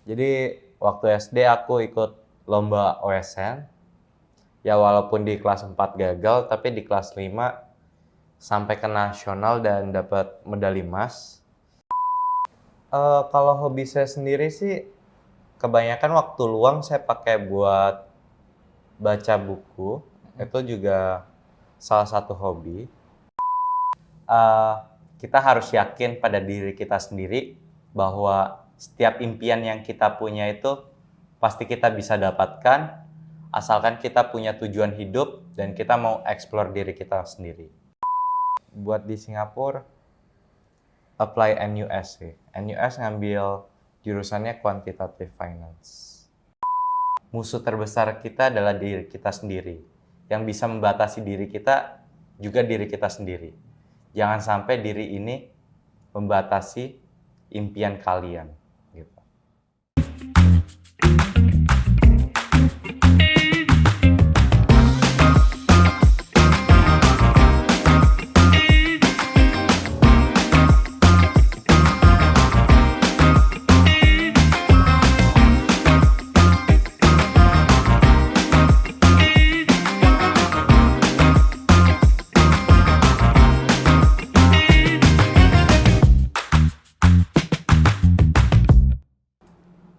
Jadi waktu SD aku ikut lomba OSN. Ya walaupun di kelas 4 gagal, tapi di kelas 5 sampai ke nasional dan dapat medali emas. Kalau hobi saya sendiri sih, kebanyakan waktu luang saya pakai buat baca buku. Itu juga salah satu hobi. Eh, Kita harus yakin pada diri kita sendiri bahwa setiap impian yang kita punya itu pasti kita bisa dapatkan, asalkan kita punya tujuan hidup dan kita mau explore diri kita sendiri. Buat di Singapura, apply NUS sih. NUS ngambil jurusannya Quantitative Finance. Musuh terbesar kita adalah diri kita sendiri. Yang bisa membatasi diri kita juga diri kita sendiri. Jangan sampai diri ini membatasi impian kalian. Gitu.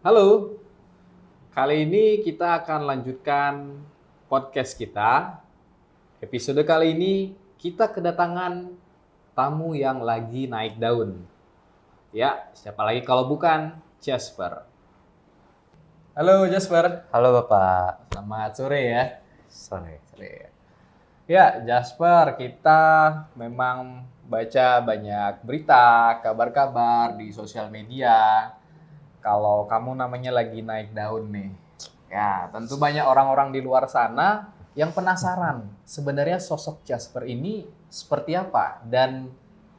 Halo, kali ini kita akan lanjutkan podcast kita. Episode kali ini kita kedatangan tamu yang lagi naik daun. Ya, siapa lagi kalau bukan Jasper. Halo Jasper, Halo Bapak. selamat sore ya. Sorry. Ya, Jasper, kita memang baca banyak berita, kabar-kabar di sosial media. Kalau kamu namanya lagi naik daun nih. Ya, tentu banyak orang-orang di luar sana yang penasaran sebenarnya sosok Jasper ini seperti apa dan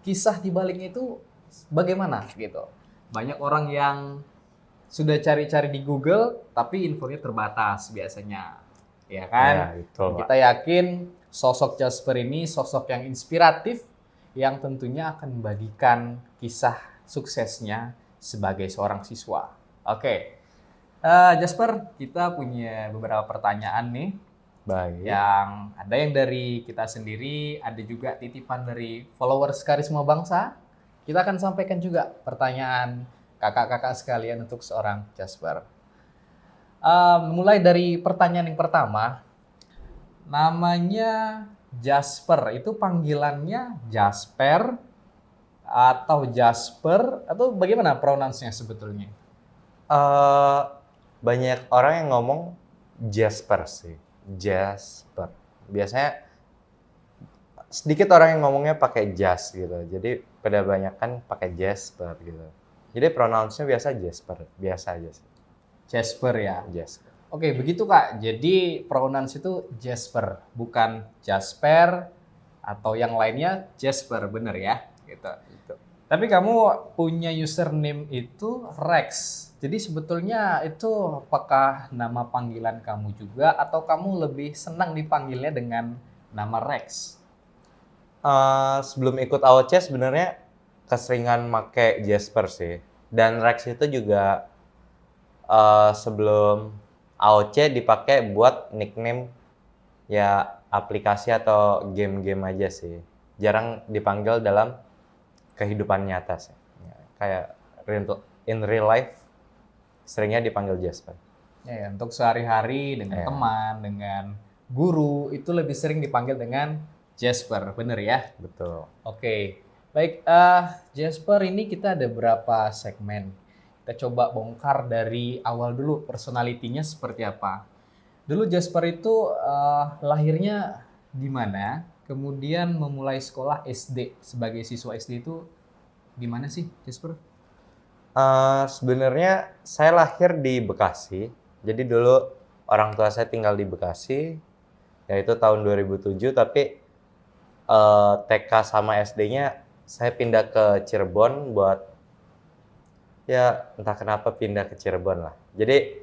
kisah di baliknya itu bagaimana gitu. Banyak orang yang sudah cari-cari di Google tapi infonya terbatas biasanya. Ya kan? Ya, betul, Kita yakin sosok Jasper ini sosok yang inspiratif yang tentunya akan membagikan kisah suksesnya sebagai seorang siswa. Oke, Jasper, kita punya beberapa pertanyaan nih. Baik. Yang ada yang dari kita sendiri, ada juga titipan dari followers Karisma Bangsa. Kita akan sampaikan juga pertanyaan kakak-kakak sekalian untuk seorang Jasper. Mulai dari pertanyaan yang pertama, namanya Jasper, itu panggilannya Jasper atau Jasper atau bagaimana pronunciasinya sebetulnya? Banyak orang yang ngomong Jasper sih. Jasper. Biasanya sedikit orang yang ngomongnya pakai Jas gitu. Jadi pada banyak kan pakai Jasper gitu. Jadi pronounce-nya biasa Jasper. Biasa aja sih. Jasper ya. Jasper. Oke, begitu Kak. Jadi pronounce itu Jasper, bukan Jasper atau yang lainnya Jasper, bener ya? Gitu. Tapi kamu punya username itu Rex. Jadi sebetulnya itu apakah nama panggilan kamu juga atau kamu lebih senang dipanggilnya dengan nama Rex? Sebelum ikut AOC sebenarnya keseringan make Jasper sih. Dan Rex itu juga sebelum AOC dipakai buat nickname ya aplikasi atau game-game aja sih. Jarang dipanggil dalam kehidupan nyata sih. Ya, kayak in real life seringnya dipanggil Jasper. Ya, untuk sehari-hari dengan teman, dengan guru itu lebih sering dipanggil dengan Jasper, bener ya? Betul. Oke, baik. Jasper, ini kita ada berapa segmen. Kita coba bongkar dari awal dulu personalitinya seperti apa. Dulu Jasper itu lahirnya di mana? Kemudian memulai sekolah SD sebagai siswa SD itu gimana sih, Jasper? Sebenarnya saya lahir di Bekasi. Jadi dulu orang tua saya tinggal di Bekasi, yaitu tahun 2007. Tapi TK sama SD-nya saya pindah ke Cirebon buat ya entah kenapa pindah ke Cirebon lah. Jadi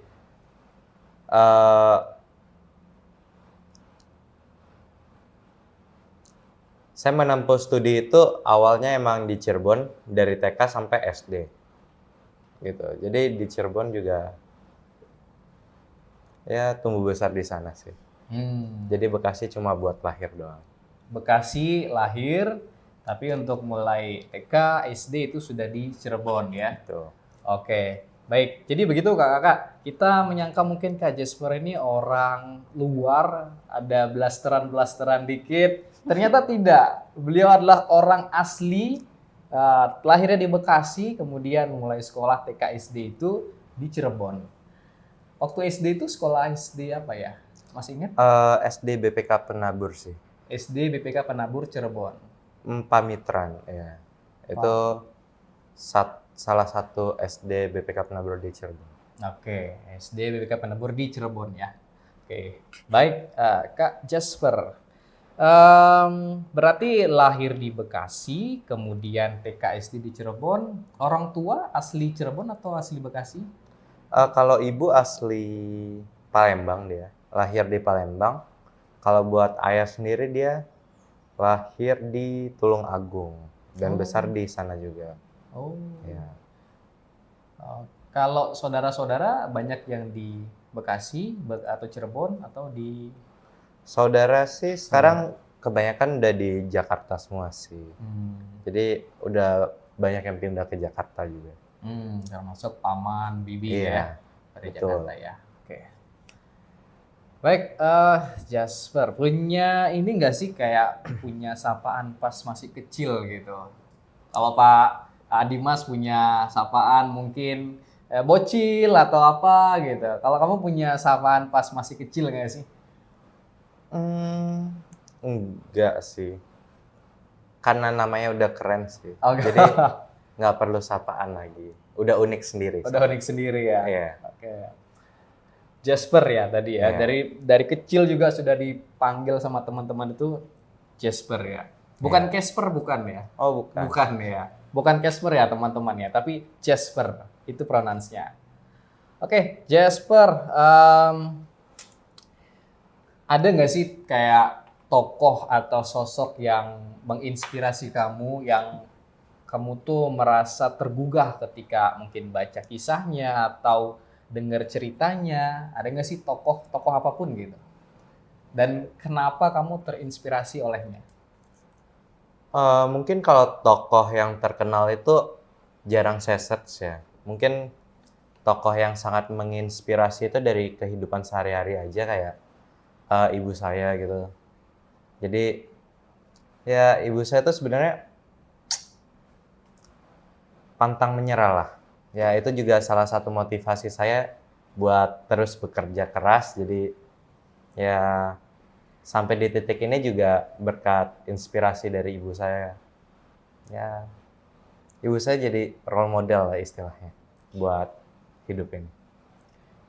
saya menempuh studi itu awalnya emang di Cirebon dari TK sampai SD. gitu. Jadi di Cirebon juga ya tumbuh besar di sana sih. Jadi Bekasi cuma buat lahir doang. Bekasi lahir, tapi untuk mulai TK, SD itu sudah di Cirebon ya. Tuh. Oke, baik. Jadi begitu Kakak. Kita menyangka mungkin Kak Jesper ini orang luar, ada blasteran-blasteran dikit. Ternyata tidak. Beliau adalah orang asli, lahirnya di Bekasi, kemudian mulai sekolah TK SD itu di Cirebon. Waktu SD itu sekolah SD apa ya? Masih ingat? SD BPK Penabur sih. SD BPK Penabur Cirebon. Pamitran ya. Itu salah satu SD BPK Penabur di Cirebon. Oke, SD BPK Penabur di Cirebon ya. Oke, baik Kak Jasper. Berarti lahir di Bekasi, kemudian TK SD di Cirebon. Orang tua asli Cirebon atau asli Bekasi? Kalau ibu asli Palembang dia, lahir di Palembang. Kalau buat ayah sendiri dia lahir di Tulung Agung dan besar di sana juga. Oh. Ya. Kalau saudara-saudara banyak yang di Bekasi atau Cirebon atau di Saudara sih sekarang kebanyakan udah di Jakarta semua sih. Jadi udah banyak yang pindah ke Jakarta juga. Termasuk paman, bibi Iya, ya dari betul. Jakarta ya. Oke. Baik, Jasper punya ini nggak sih kayak punya sapaan pas masih kecil gitu? Kalau Pak Dimas punya sapaan mungkin bocil atau apa gitu. Kalau kamu punya sapaan pas masih kecil nggak sih? Enggak sih. Karena namanya udah keren sih. Oh, Jadi nggak perlu sapaan lagi. Udah unik sendiri. udah unik sendiri ya. Iya. Oke. Jasper ya tadi ya. Iya. Dari kecil juga sudah dipanggil sama teman-teman itu Jasper ya. Bukan Casper bukan ya? Oh, bukan. Bukan ya. Bukan Casper ya teman-teman ya, tapi Jasper itu pronounce-nya. Oke, Jasper, ada nggak sih kayak tokoh atau sosok yang menginspirasi kamu, yang kamu tuh merasa tergugah ketika mungkin baca kisahnya atau dengar ceritanya? Ada nggak sih tokoh apapun gitu? Dan kenapa kamu terinspirasi olehnya? Mungkin kalau tokoh yang terkenal itu jarang saya search ya. Mungkin tokoh yang sangat menginspirasi itu dari kehidupan sehari-hari aja kayak ibu saya gitu. Jadi ya ibu saya tuh sebenarnya pantang menyerah lah. Ya itu juga salah satu motivasi saya buat terus bekerja keras. Jadi ya sampai di titik ini juga berkat inspirasi dari ibu saya. Ya ibu saya jadi role model lah istilahnya buat hidup ini.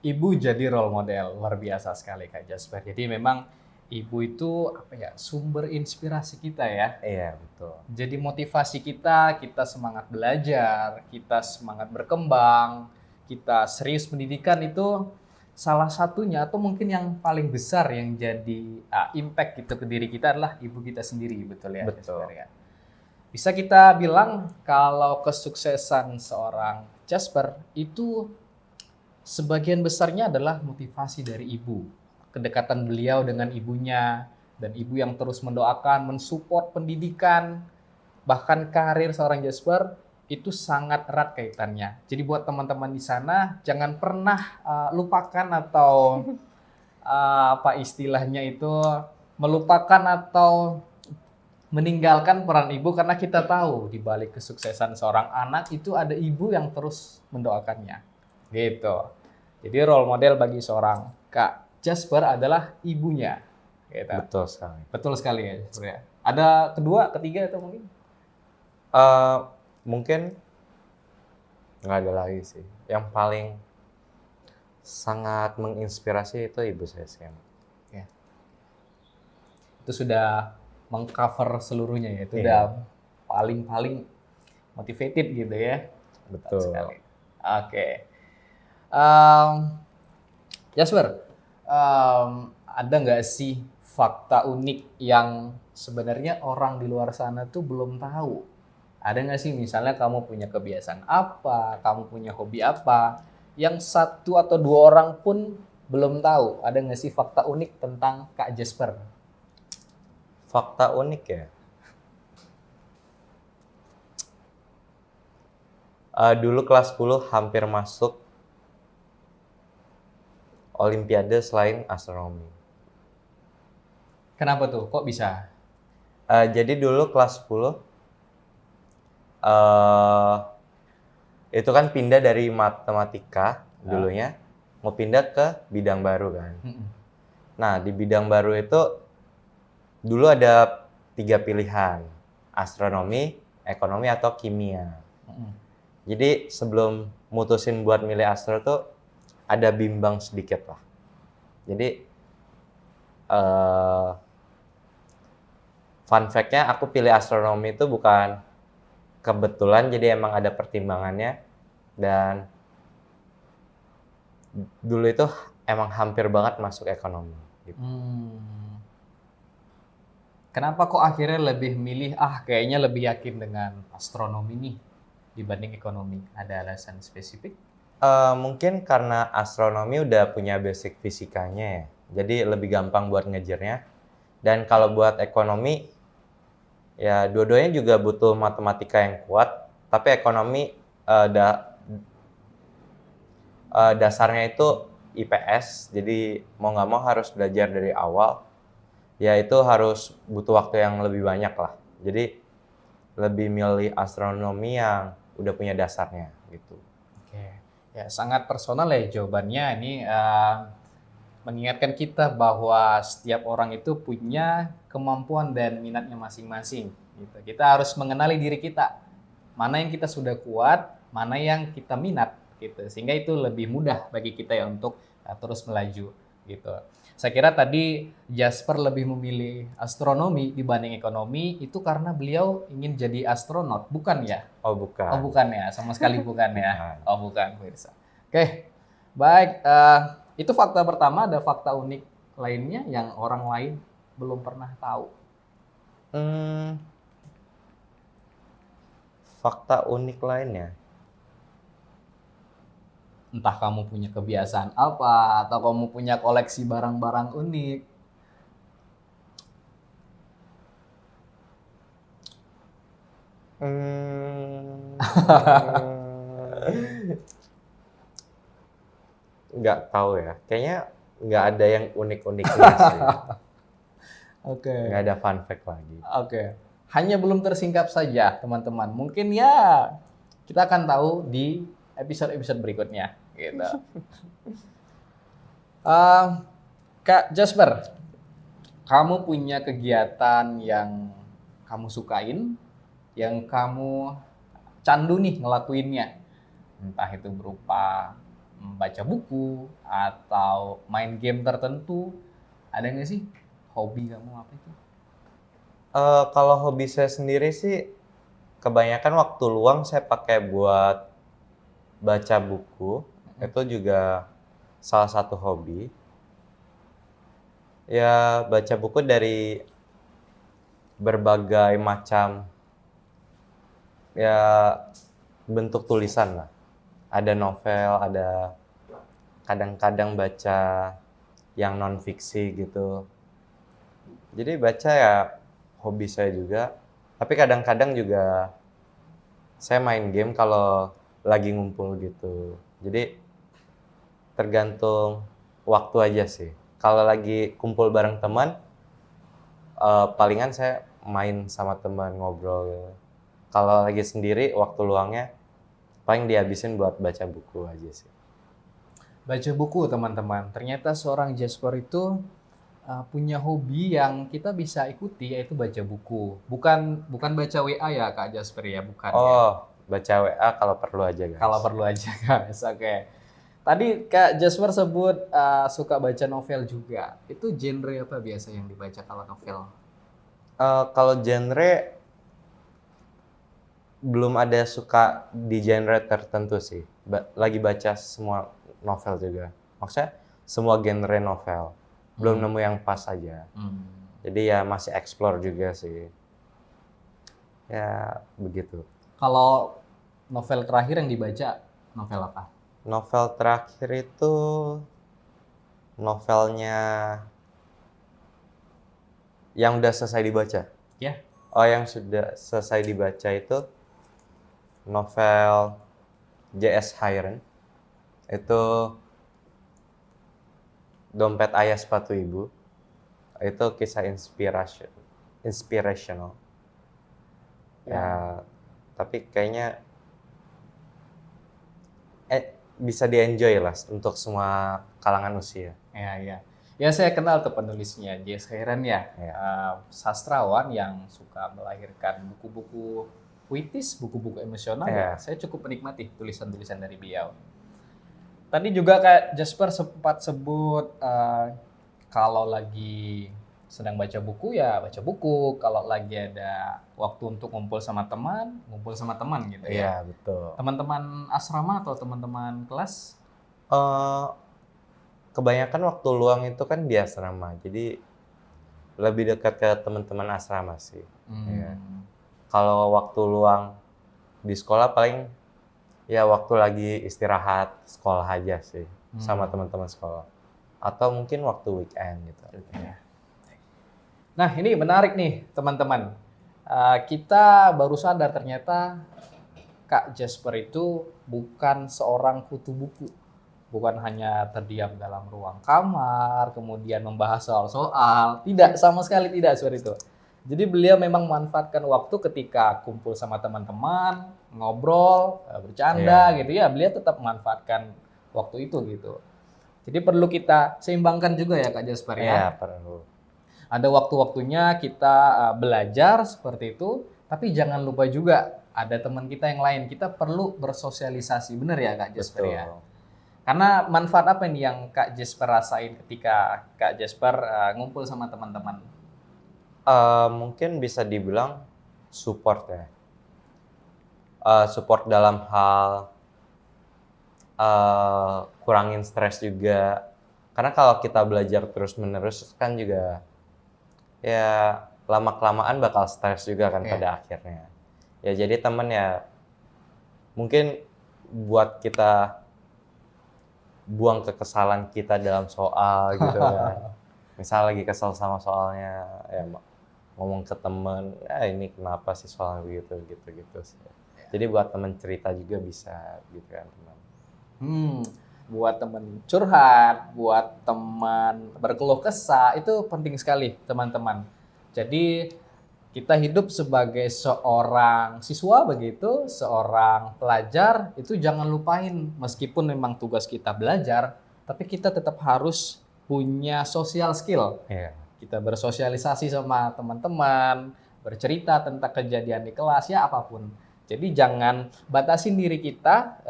Ibu jadi role model, luar biasa sekali Kak Jasper. Jadi memang ibu itu apa ya, sumber inspirasi kita ya. Iya, betul. Jadi motivasi kita semangat belajar, kita semangat berkembang, kita serius pendidikan itu salah satunya atau mungkin yang paling besar yang jadi impact gitu ke diri kita adalah ibu kita sendiri, betul ya? Betul. Jasper, ya? Bisa kita bilang kalau kesuksesan seorang Jasper itu sebagian besarnya adalah motivasi dari ibu. Kedekatan beliau dengan ibunya, dan ibu yang terus mendoakan, mensupport pendidikan, bahkan karir seorang Jasper, itu sangat erat kaitannya. Jadi buat teman-teman di sana, jangan pernah lupakan atau apa istilahnya itu, melupakan atau meninggalkan peran ibu, karena kita tahu di balik kesuksesan seorang anak itu ada ibu yang terus mendoakannya. Gitu. Jadi role model bagi seorang Kak Jasper adalah ibunya. Gitu. Betul sekali. Betul sekali ya Jasper ya. Ada kedua, ketiga atau mungkin? Mungkin nggak ada lagi sih. Yang paling sangat menginspirasi itu ibu saya sih. Ya. Itu sudah mengcover seluruhnya ya. Itu Iya. udah paling motivated gitu ya. Betul. Sekali. Oke. Jasper, ada nggak sih fakta unik yang sebenarnya orang di luar sana tuh belum tahu? Ada nggak sih misalnya kamu punya kebiasaan apa, kamu punya hobi apa, yang satu atau dua orang pun belum tahu? Ada nggak sih fakta unik tentang Kak Jasper? Fakta unik ya. Dulu kelas 10 hampir masuk Olimpiade selain astronomi. Kenapa tuh? Kok bisa? Jadi dulu kelas 10 eh itu kan pindah dari matematika dulunya, mau pindah ke bidang baru kan. Mm-mm. Nah, di bidang baru itu dulu ada 3 pilihan, astronomi, ekonomi, atau kimia. Mm-mm. Jadi sebelum mutusin buat milih astro tuh ada bimbang sedikit lah. Jadi eh fun fact-nya aku pilih astronomi itu bukan kebetulan, jadi emang ada pertimbangannya. Dan dulu itu emang hampir banget masuk ekonomi gitu. Kenapa kok akhirnya lebih milih, kayaknya lebih yakin dengan astronomi nih dibanding ekonomi? Ada alasan spesifik? Mungkin karena astronomi udah punya basic fisikanya ya, jadi lebih gampang buat ngejarnya. Dan kalau buat ekonomi, ya dua-duanya juga butuh matematika yang kuat, tapi ekonomi dasarnya itu IPS, jadi mau nggak mau harus belajar dari awal. Ya itu harus butuh waktu yang lebih banyak lah. Jadi lebih milih astronomi yang udah punya dasarnya gitu. Oke, ya sangat personal ya jawabannya. Ini mengingatkan kita bahwa setiap orang itu punya kemampuan dan minatnya masing-masing. Gitu. Kita harus mengenali diri kita, mana yang kita sudah kuat, mana yang kita minat, gitu. Sehingga itu lebih mudah bagi kita ya untuk terus melaju, gitu. Saya kira tadi Jasper lebih memilih astronomi dibanding ekonomi itu karena beliau ingin jadi astronot, bukan ya? Oh bukan. Oh bukan ya, sama sekali bukan ya. Bukan. Oh bukan, pemirsa. Oke, baik. Itu fakta pertama. Ada fakta unik lainnya yang orang lain belum pernah tahu. Fakta unik lainnya. Entah kamu punya kebiasaan apa, atau kamu punya koleksi barang-barang unik. Nggak tahu ya. Kayaknya nggak ada yang unik-uniknya sih. Oke. Nggak ada fun fact lagi. Oke. Hanya belum tersingkap saja, teman-teman. Mungkin ya kita akan tahu di episode-episode berikutnya. Gitu. Kak Jasper, kamu punya kegiatan yang kamu sukain, yang kamu candu nih ngelakuinnya. Entah itu berupa membaca buku atau main game tertentu. Ada nggak sih hobi kamu apa itu? Kalau hobi saya sendiri sih, kebanyakan waktu luang saya pakai buat baca buku. Itu juga salah satu hobi. Ya, baca buku dari berbagai macam ya bentuk tulisan lah. Ada novel, ada kadang-kadang baca yang non fiksi gitu. Jadi baca ya hobi saya juga. Tapi kadang-kadang juga saya main game kalau lagi ngumpul gitu. Jadi tergantung waktu aja sih. Kalau lagi kumpul bareng teman, palingan saya main sama teman ngobrol gitu. Kalau lagi sendiri, waktu luangnya paling dihabisin buat baca buku aja sih. Baca buku, teman-teman. Ternyata seorang Jasper itu punya hobi yang kita bisa ikuti, yaitu baca buku. Bukan baca WA ya, Kak Jasper ya, bukan ya. Oh, baca WA kalau perlu aja guys. Kalau perlu aja, guys. Oke. Tadi Kak Jasper sebut suka baca novel juga. Itu genre apa biasa yang dibaca kalau novel? Kalau genre belum ada suka di genre tertentu sih. Lagi baca semua novel juga. Maksudnya semua genre novel. Belum nemu yang pas aja. Jadi ya masih explore juga sih. Ya begitu. Kalau novel terakhir yang dibaca, novel apa? Novel terakhir itu novelnya yang udah selesai dibaca. Ya. Oh, yang sudah selesai dibaca itu novel J.S. Hayren. Itu Dompet Ayah Sepatu Ibu. Itu kisah inspirational. Ya, tapi kayaknya bisa di-enjoy lah untuk semua kalangan usia. Ya. Ya, saya kenal tuh penulisnya, J.S. Hayren ya. Ya. Sastrawan yang suka melahirkan buku-buku puitis, buku-buku emosional ya. Saya cukup menikmati tulisan-tulisan dari beliau. Tadi juga kayak Jasper sempat sebut kalau lagi sedang baca buku ya baca buku, kalau lagi ada waktu untuk ngumpul sama teman gitu ya. Iya, betul. Teman-teman asrama atau teman-teman kelas? Kebanyakan waktu luang itu kan di asrama, jadi lebih dekat ke teman-teman asrama sih. Ya. Kalau waktu luang di sekolah paling ya waktu lagi istirahat sekolah aja sih sama teman-teman sekolah, atau mungkin waktu weekend gitu. Nah, ini menarik nih teman-teman. Kita baru sadar ternyata Kak Jasper itu bukan seorang kutu buku. Bukan hanya terdiam dalam ruang kamar, kemudian membahas soal-soal. Tidak, sama sekali tidak seperti itu. Jadi beliau memang memanfaatkan waktu ketika kumpul sama teman-teman, ngobrol, bercanda gitu ya. Beliau tetap memanfaatkan waktu itu gitu. Jadi perlu kita seimbangkan juga ya Kak Jasper ya. Iya, perlu. Ada waktu-waktunya kita belajar seperti itu, tapi jangan lupa juga ada teman kita yang lain. Kita perlu bersosialisasi, benar ya Kak Jasper ya? Karena manfaat apa nih yang Kak Jasper rasain ketika Kak Jasper ngumpul sama teman-teman? Mungkin bisa dibilang support ya. Support dalam hal kurangin stres juga. Karena kalau kita belajar terus-menerus kan juga ya lama-kelamaan bakal stres juga kan pada akhirnya. Ya jadi teman ya mungkin buat kita buang kekesalan kita dalam soal gitu kan. Misal lagi kesel sama soalnya, ya ngomong ke temen, ini kenapa sih soal gitu. Jadi buat temen cerita juga bisa gitu kan teman. Buat teman curhat, buat teman berkeluh kesah, itu penting sekali teman-teman. Jadi kita hidup sebagai seorang siswa begitu, seorang pelajar, itu jangan lupain meskipun memang tugas kita belajar, tapi kita tetap harus punya social skill. Kita bersosialisasi sama teman-teman, bercerita tentang kejadian di kelas, ya apapun. Jadi jangan batasin diri kita,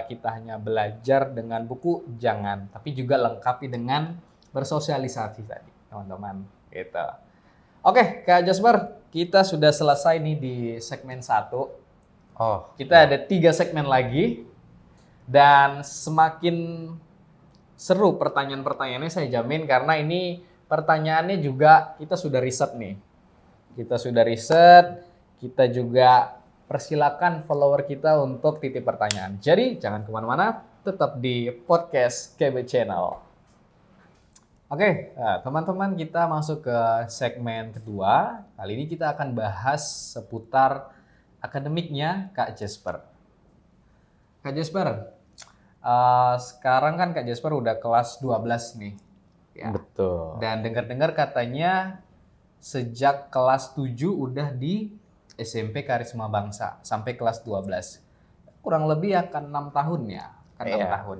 kita hanya belajar dengan buku, jangan. Tapi juga lengkapi dengan bersosialisasi tadi, teman-teman. Gitu. Oke, Kak Jasper, kita sudah selesai nih di segmen 1. Kita ada 3 segmen lagi. Dan semakin seru pertanyaan-pertanyaannya saya jamin, karena ini pertanyaannya juga kita sudah riset nih. Kita juga persilakan follower kita untuk titip pertanyaan. Jadi jangan kemana-mana, tetap di podcast KB Channel. Oke, teman-teman, kita masuk ke segmen kedua. Kali ini kita akan bahas seputar akademiknya Kak Jasper. Kak Jasper, sekarang kan Kak Jasper udah kelas 12 nih. Ya. Betul. Dan dengar-dengar katanya sejak kelas 7 udah di SMP Karisma Bangsa sampai kelas 12. Kurang lebih akan 6 tahun ya, kan 6 tahun.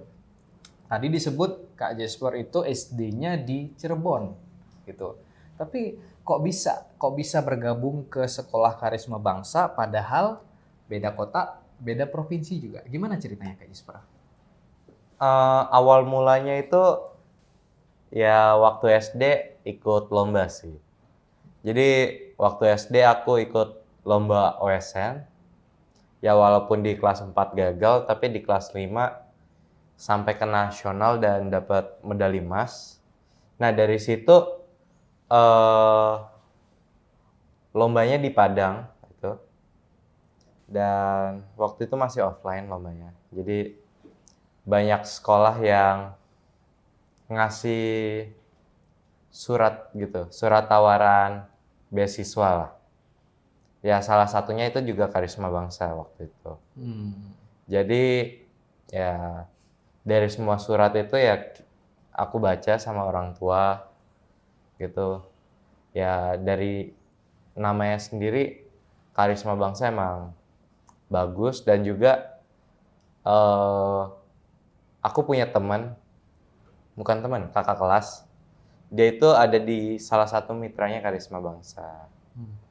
Tadi disebut Kak Jasper itu SD-nya di Cirebon gitu. Tapi kok bisa bergabung ke sekolah Karisma Bangsa padahal beda kota, beda provinsi juga. Gimana ceritanya Kak Jasper? Awal mulanya itu ya waktu SD ikut lomba sih. Jadi waktu SD aku ikut lomba OSN. Ya walaupun di kelas 4 gagal, tapi di kelas 5 sampai ke nasional dan dapat medali emas. Nah dari situ lombanya di Padang gitu. Dan waktu itu masih offline lombanya. Jadi banyak sekolah yang ngasih surat gitu, surat tawaran beasiswa lah. Ya salah satunya itu juga Karisma Bangsa waktu itu. Jadi ya dari semua surat itu ya aku baca sama orang tua gitu. Ya dari namanya sendiri Karisma Bangsa emang bagus, dan juga aku punya teman, bukan teman, kakak kelas. Dia itu ada di salah satu mitranya Karisma Bangsa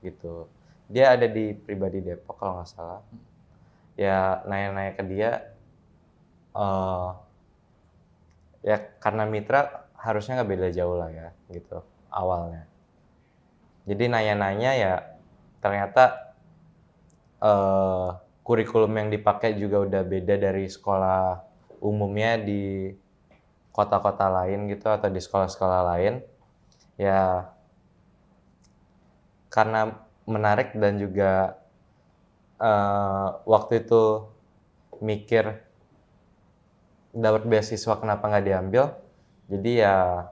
gitu. Dia ada di Pribadi Depok kalau nggak salah. Ya nanya-nanya ke dia, ya karena mitra harusnya nggak beda jauh lah ya gitu awalnya. Jadi nanya-nanya ya ternyata kurikulum yang dipakai juga udah beda dari sekolah umumnya di kota-kota lain gitu atau di sekolah-sekolah lain. Ya karena menarik dan juga waktu itu mikir dapat beasiswa kenapa nggak diambil. Jadi ya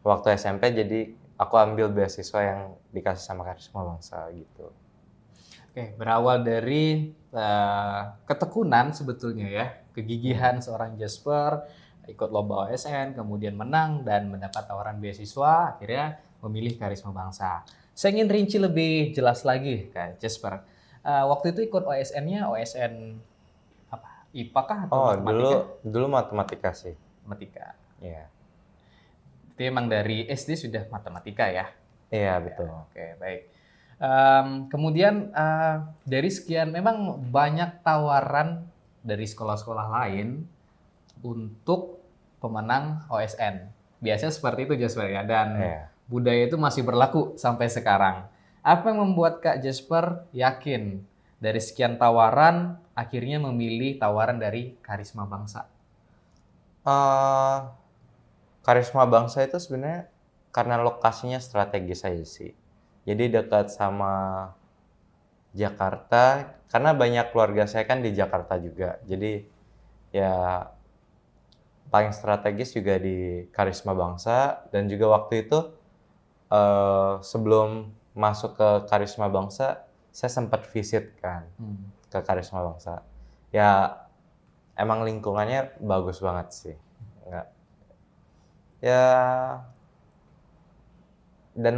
waktu SMP jadi aku ambil beasiswa yang dikasih sama Karisma Bangsa gitu. Oke, berawal dari ketekunan sebetulnya ya, kegigihan seorang Jasper, ikut lomba OSN, kemudian menang dan mendapat tawaran beasiswa, akhirnya memilih Karisma Bangsa. Saya ingin rinci lebih jelas lagi, Kak Jasper. Waktu itu ikut OSN-nya OSN apa? IPA kah atau Oh, matematika? dulu matematika sih. Matematika. Iya. Itu emang dari SD sudah matematika ya? Iya, betul. Oke, baik. Kemudian dari sekian memang banyak tawaran dari sekolah-sekolah lain untuk pemenang OSN. Biasanya seperti itu Jasper ya, dan Iya. budaya itu masih berlaku sampai sekarang. Apa yang membuat Kak Jasper yakin dari sekian tawaran akhirnya memilih tawaran dari Karisma Bangsa? Eh, Karisma Bangsa itu sebenarnya karena lokasinya strategis aja sih. Jadi dekat sama Jakarta, karena banyak keluarga saya kan di Jakarta juga. Jadi ya paling strategis juga di Karisma Bangsa, dan juga waktu itu sebelum masuk ke Karisma Bangsa, saya sempat visit kan ke Karisma Bangsa. Ya emang lingkungannya bagus banget sih. Nggak, ya dan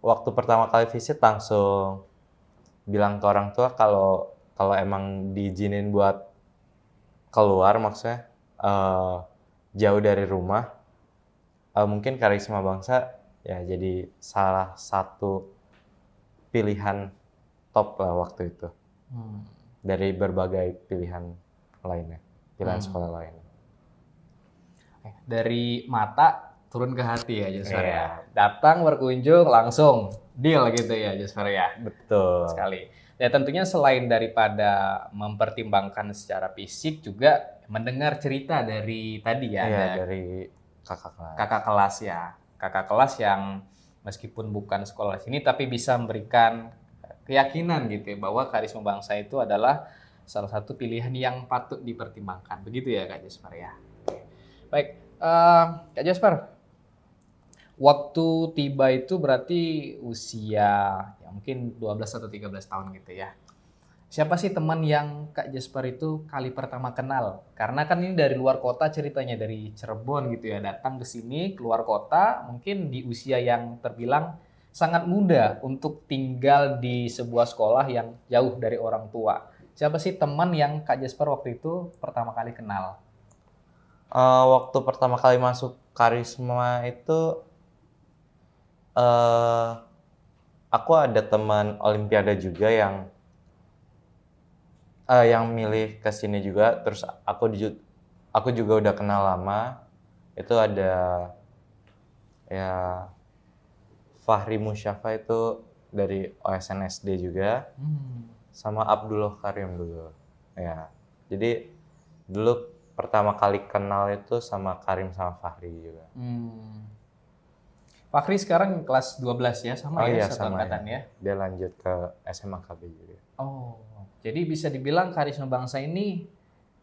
waktu pertama kali visit langsung bilang ke orang tua kalau kalau emang diizinin buat keluar, maksudnya jauh dari rumah, mungkin Karisma Bangsa ya jadi salah satu pilihan top lah waktu itu dari berbagai pilihan lainnya, pilihan sekolah lain. Dari mata turun ke hati ya Jasper Iya. ya. Datang berkunjung langsung deal gitu ya Jasper ya. Betul. Sekali. Ya tentunya selain daripada mempertimbangkan secara fisik juga mendengar cerita dari tadi ya, Iya, ada dari kakak kelas. kakak kelas ya. Kakak kelas yang meskipun bukan sekolah sini tapi bisa memberikan keyakinan gitu ya, bahwa Karisma Bangsa itu adalah salah satu pilihan yang patut dipertimbangkan. Begitu ya Kak Jasper ya. Baik, Kak Jasper, waktu tiba itu berarti usia ya mungkin 12 atau 13 tahun gitu ya. Siapa sih teman yang Kak Jasper itu kali pertama kenal? Karena kan ini dari luar kota ceritanya, dari Cirebon gitu ya, datang ke sini keluar kota, mungkin di usia yang terbilang sangat muda untuk tinggal di sebuah sekolah yang jauh dari orang tua. Siapa sih teman yang Kak Jasper waktu itu pertama kali kenal? Waktu pertama kali masuk Karisma itu aku ada teman Olimpiade juga yang milih ke sini juga. Terus aku juga udah kenal lama. Itu ada ya Fahri Musyafa itu dari OSN SD juga, sama Abdullah Karim dulu. Ya, jadi dulu pertama kali kenal itu sama Karim sama Fahri juga. Fakri sekarang kelas 12 ya, sama Oh ya, iya, satu sama angkatan ya. Dia lanjut ke SMA KB juga. Oh, Jadi bisa dibilang Karisma Bangsa ini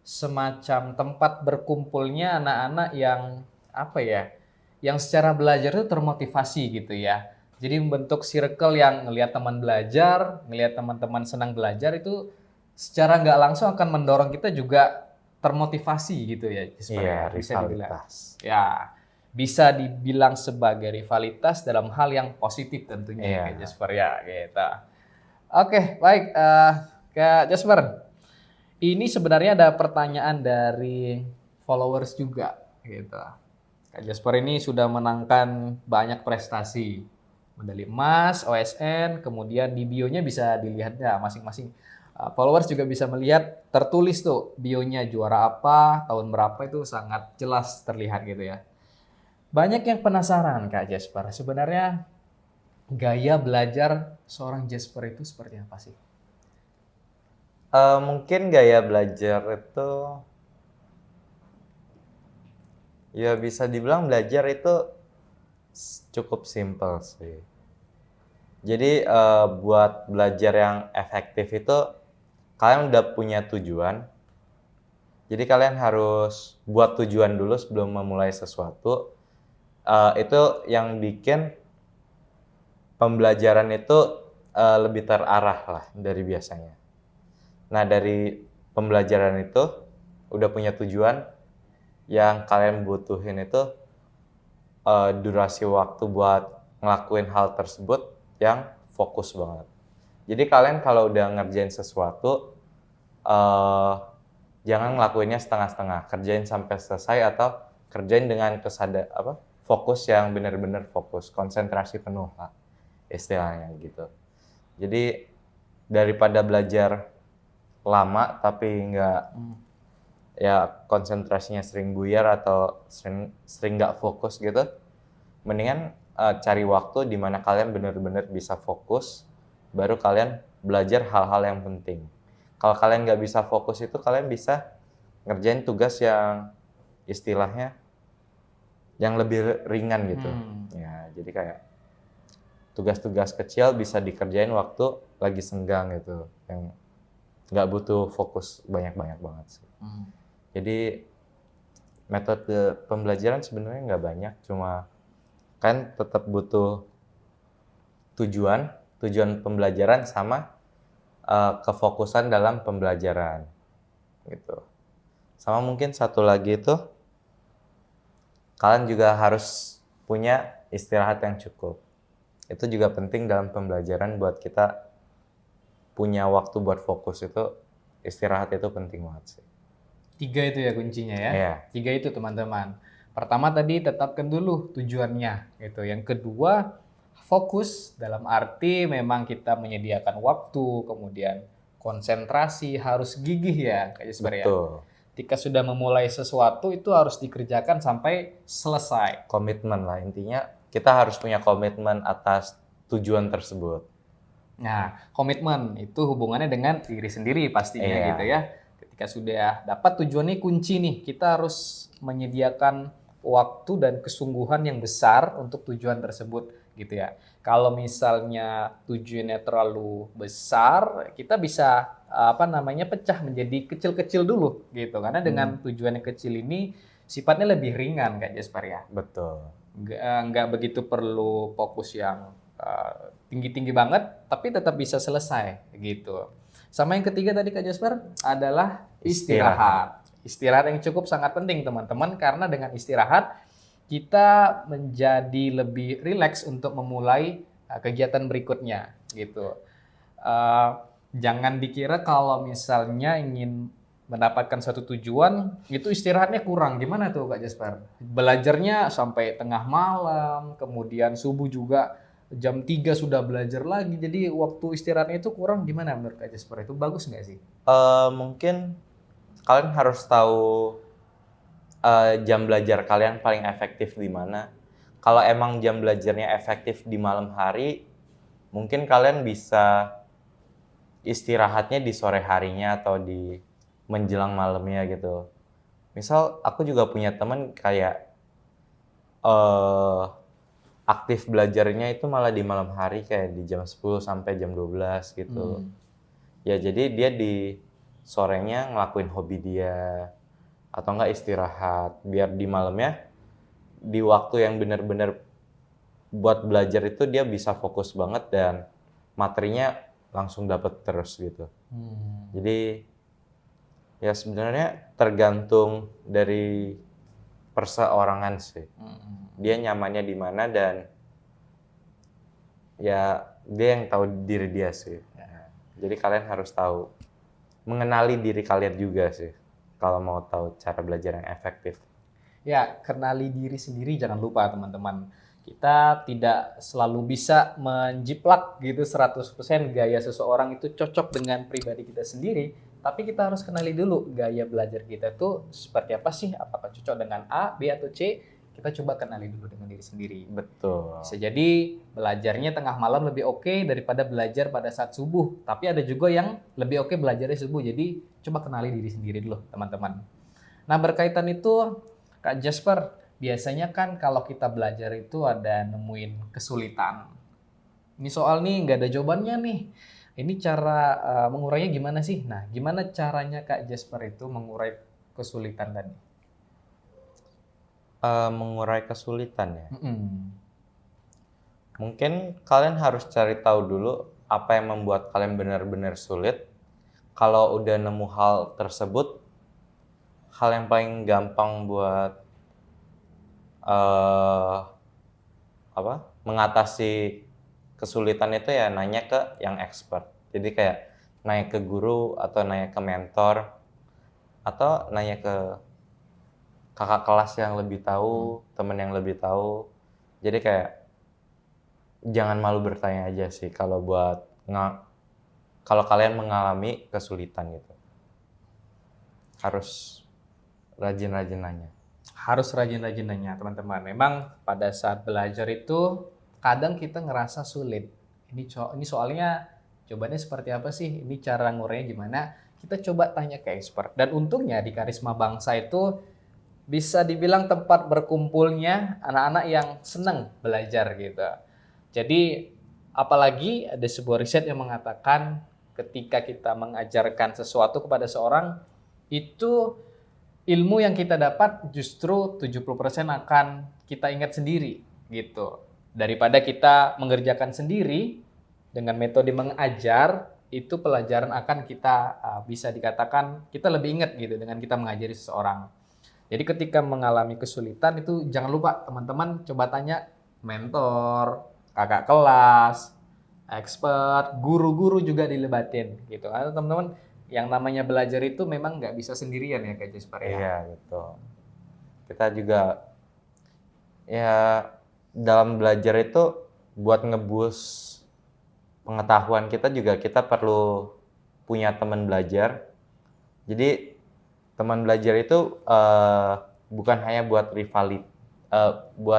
semacam tempat berkumpulnya anak-anak yang apa ya, yang secara belajar itu termotivasi gitu ya. Jadi membentuk circle yang ngelihat teman belajar, ngelihat teman-teman senang belajar itu secara nggak langsung akan mendorong kita juga termotivasi gitu ya, Jesper Iya, ya, bisa dibilang. rivalitas. Ya, bisa dibilang sebagai rivalitas dalam hal yang positif tentunya ya, Kak Iya. Jesper ya, gitu. Oke, baik, Kak Jesper. Ini sebenarnya ada pertanyaan dari followers juga, gitu. Kak Jasper ini sudah menangkan banyak prestasi, medali emas, OSN, kemudian di bionya bisa dilihat ya masing-masing followers juga bisa melihat tertulis tuh bionya juara apa, tahun berapa itu sangat jelas terlihat gitu ya. Banyak yang penasaran Kak Jasper, sebenarnya gaya belajar seorang Jasper itu seperti apa sih? Mungkin gaya belajar itu ya bisa dibilang belajar itu cukup simpel sih. Jadi buat belajar yang efektif itu kalian udah punya tujuan. Jadi kalian harus buat tujuan dulu sebelum memulai sesuatu. Itu yang bikin pembelajaran itu lebih terarah lah dari biasanya. Nah dari pembelajaran itu udah punya tujuan, yang kalian butuhin itu durasi waktu buat ngelakuin hal tersebut yang fokus banget. Jadi kalian kalau udah ngerjain sesuatu, jangan ngelakuinnya setengah-setengah, kerjain sampai selesai atau kerjain dengan fokus yang benar-benar fokus, konsentrasi penuh lah istilahnya gitu. Jadi daripada belajar lama tapi nggak ya konsentrasinya sering buyar atau sering nggak fokus gitu, mendingan cari waktu di mana kalian benar-benar bisa fokus, baru kalian belajar hal-hal yang penting. Kalau kalian nggak bisa fokus itu kalian bisa ngerjain tugas yang istilahnya yang lebih ringan gitu. Ya, jadi kayak tugas-tugas kecil bisa dikerjain waktu lagi senggang gitu, yang nggak butuh fokus banyak-banyak banget sih. Jadi metode pembelajaran sebenarnya nggak banyak, cuma kan tetap butuh tujuan pembelajaran sama kefokusan dalam pembelajaran gitu. Sama mungkin satu lagi itu kalian juga harus punya istirahat yang cukup. Itu juga penting dalam pembelajaran, buat kita punya waktu buat fokus itu, istirahat itu penting banget sih. 3 itu ya kuncinya ya. Iya. 3 itu teman-teman. Pertama tadi tetapkan dulu tujuannya gitu. Yang kedua fokus dalam arti memang kita menyediakan waktu, kemudian konsentrasi, harus gigih ya Kak Jesper ya. Betul. Ketika sudah memulai sesuatu itu harus dikerjakan sampai selesai. Komitmen lah intinya, kita harus punya komitmen atas tujuan tersebut. Nah, komitmen itu hubungannya dengan diri sendiri pastinya Iya. gitu ya. Ketika sudah dapat tujuannya kunci nih, kita harus menyediakan waktu dan kesungguhan yang besar untuk tujuan tersebut gitu ya. Kalau misalnya tujuannya terlalu besar, kita bisa pecah menjadi kecil-kecil dulu gitu. Karena dengan tujuan yang kecil ini sifatnya lebih ringan Kak Jesper ya. Betul. Nggak begitu perlu fokus yang tinggi-tinggi banget, tapi tetap bisa selesai gitu. Sama yang ketiga tadi Kak Jasper adalah istirahat. Istirahat yang cukup sangat penting teman-teman, karena dengan istirahat kita menjadi lebih rileks untuk memulai kegiatan berikutnya gitu. Jangan dikira kalau misalnya ingin mendapatkan satu tujuan itu istirahatnya kurang. Gimana tuh Kak Jasper? Belajarnya sampai tengah malam, kemudian subuh juga jam 3 sudah belajar lagi. Jadi waktu istirahatnya itu kurang, gimana menurut Kak Jasper? Itu bagus nggak sih? Mungkin kalian harus tahu jam belajar kalian paling efektif di mana. Kalau emang jam belajarnya efektif di malam hari, mungkin kalian bisa istirahatnya di sore harinya atau di menjelang malamnya gitu. Misal aku juga punya teman kayak aktif belajarnya itu malah di malam hari, kayak di jam 10 sampai jam 12 gitu. Ya jadi dia di sorenya ngelakuin hobi dia atau enggak istirahat biar di malamnya di waktu yang benar-benar buat belajar itu dia bisa fokus banget dan materinya langsung dapet terus gitu. Jadi ya sebenarnya tergantung dari perseorangan sih. Dia nyamannya di mana dan ya dia yang tahu diri dia sih. Jadi kalian harus tahu, mengenali diri kalian juga sih kalau mau tahu cara belajar yang efektif. Ya, kenali diri sendiri jangan lupa teman-teman. Kita tidak selalu bisa menjiplak gitu 100% gaya seseorang itu cocok dengan pribadi kita sendiri, tapi kita harus kenali dulu gaya belajar kita tuh seperti apa sih, apakah cocok dengan A, B, atau C, kita coba kenali dulu dengan diri sendiri. Betul. Bisa jadi belajarnya tengah malam lebih oke daripada belajar pada saat subuh, tapi ada juga yang lebih oke belajarnya subuh, jadi coba kenali diri sendiri dulu teman-teman. Nah berkaitan itu, Kak Jasper, biasanya kan kalau kita belajar itu ada nemuin kesulitan. Ini soal nih nggak ada jawabannya nih. Ini cara mengurainya gimana sih? Nah, gimana caranya Kak Jasper itu mengurai kesulitan tadi? Mengurai kesulitan ya. Mm-mm. Mungkin kalian harus cari tahu dulu apa yang membuat kalian benar-benar sulit. Kalau udah nemu hal tersebut, hal yang paling gampang buat mengatasi kesulitan itu ya nanya ke yang expert. Jadi kayak nanya ke guru atau nanya ke mentor atau nanya ke kakak kelas yang lebih tahu, temen yang lebih tahu. Jadi kayak jangan malu bertanya aja sih kalau kalau kalian mengalami kesulitan gitu. Harus rajin-rajin nanya. Harus rajin-rajin nanya teman-teman. Memang pada saat belajar itu kadang kita ngerasa sulit. Ini soalnya jawabannya seperti apa sih? Ini cara ngurainya gimana? Kita coba tanya ke expert. Dan untungnya di Karisma Bangsa itu bisa dibilang tempat berkumpulnya anak-anak yang senang belajar gitu. Jadi apalagi ada sebuah riset yang mengatakan ketika kita mengajarkan sesuatu kepada seorang itu ilmu yang kita dapat justru 70% akan kita ingat sendiri gitu. Daripada kita mengerjakan sendiri dengan metode mengajar, itu pelajaran akan kita bisa dikatakan kita lebih ingat gitu dengan kita mengajari seseorang. Jadi ketika mengalami kesulitan itu jangan lupa teman-teman coba tanya mentor, kakak kelas, expert, guru-guru juga dilebatin gitu. Karena teman-teman yang namanya belajar itu memang nggak bisa sendirian ya Kak Jasper ya. Iya, betul. Kita juga ya dalam belajar itu buat ngeboost pengetahuan kita juga kita perlu punya teman belajar. Jadi teman belajar itu bukan hanya buat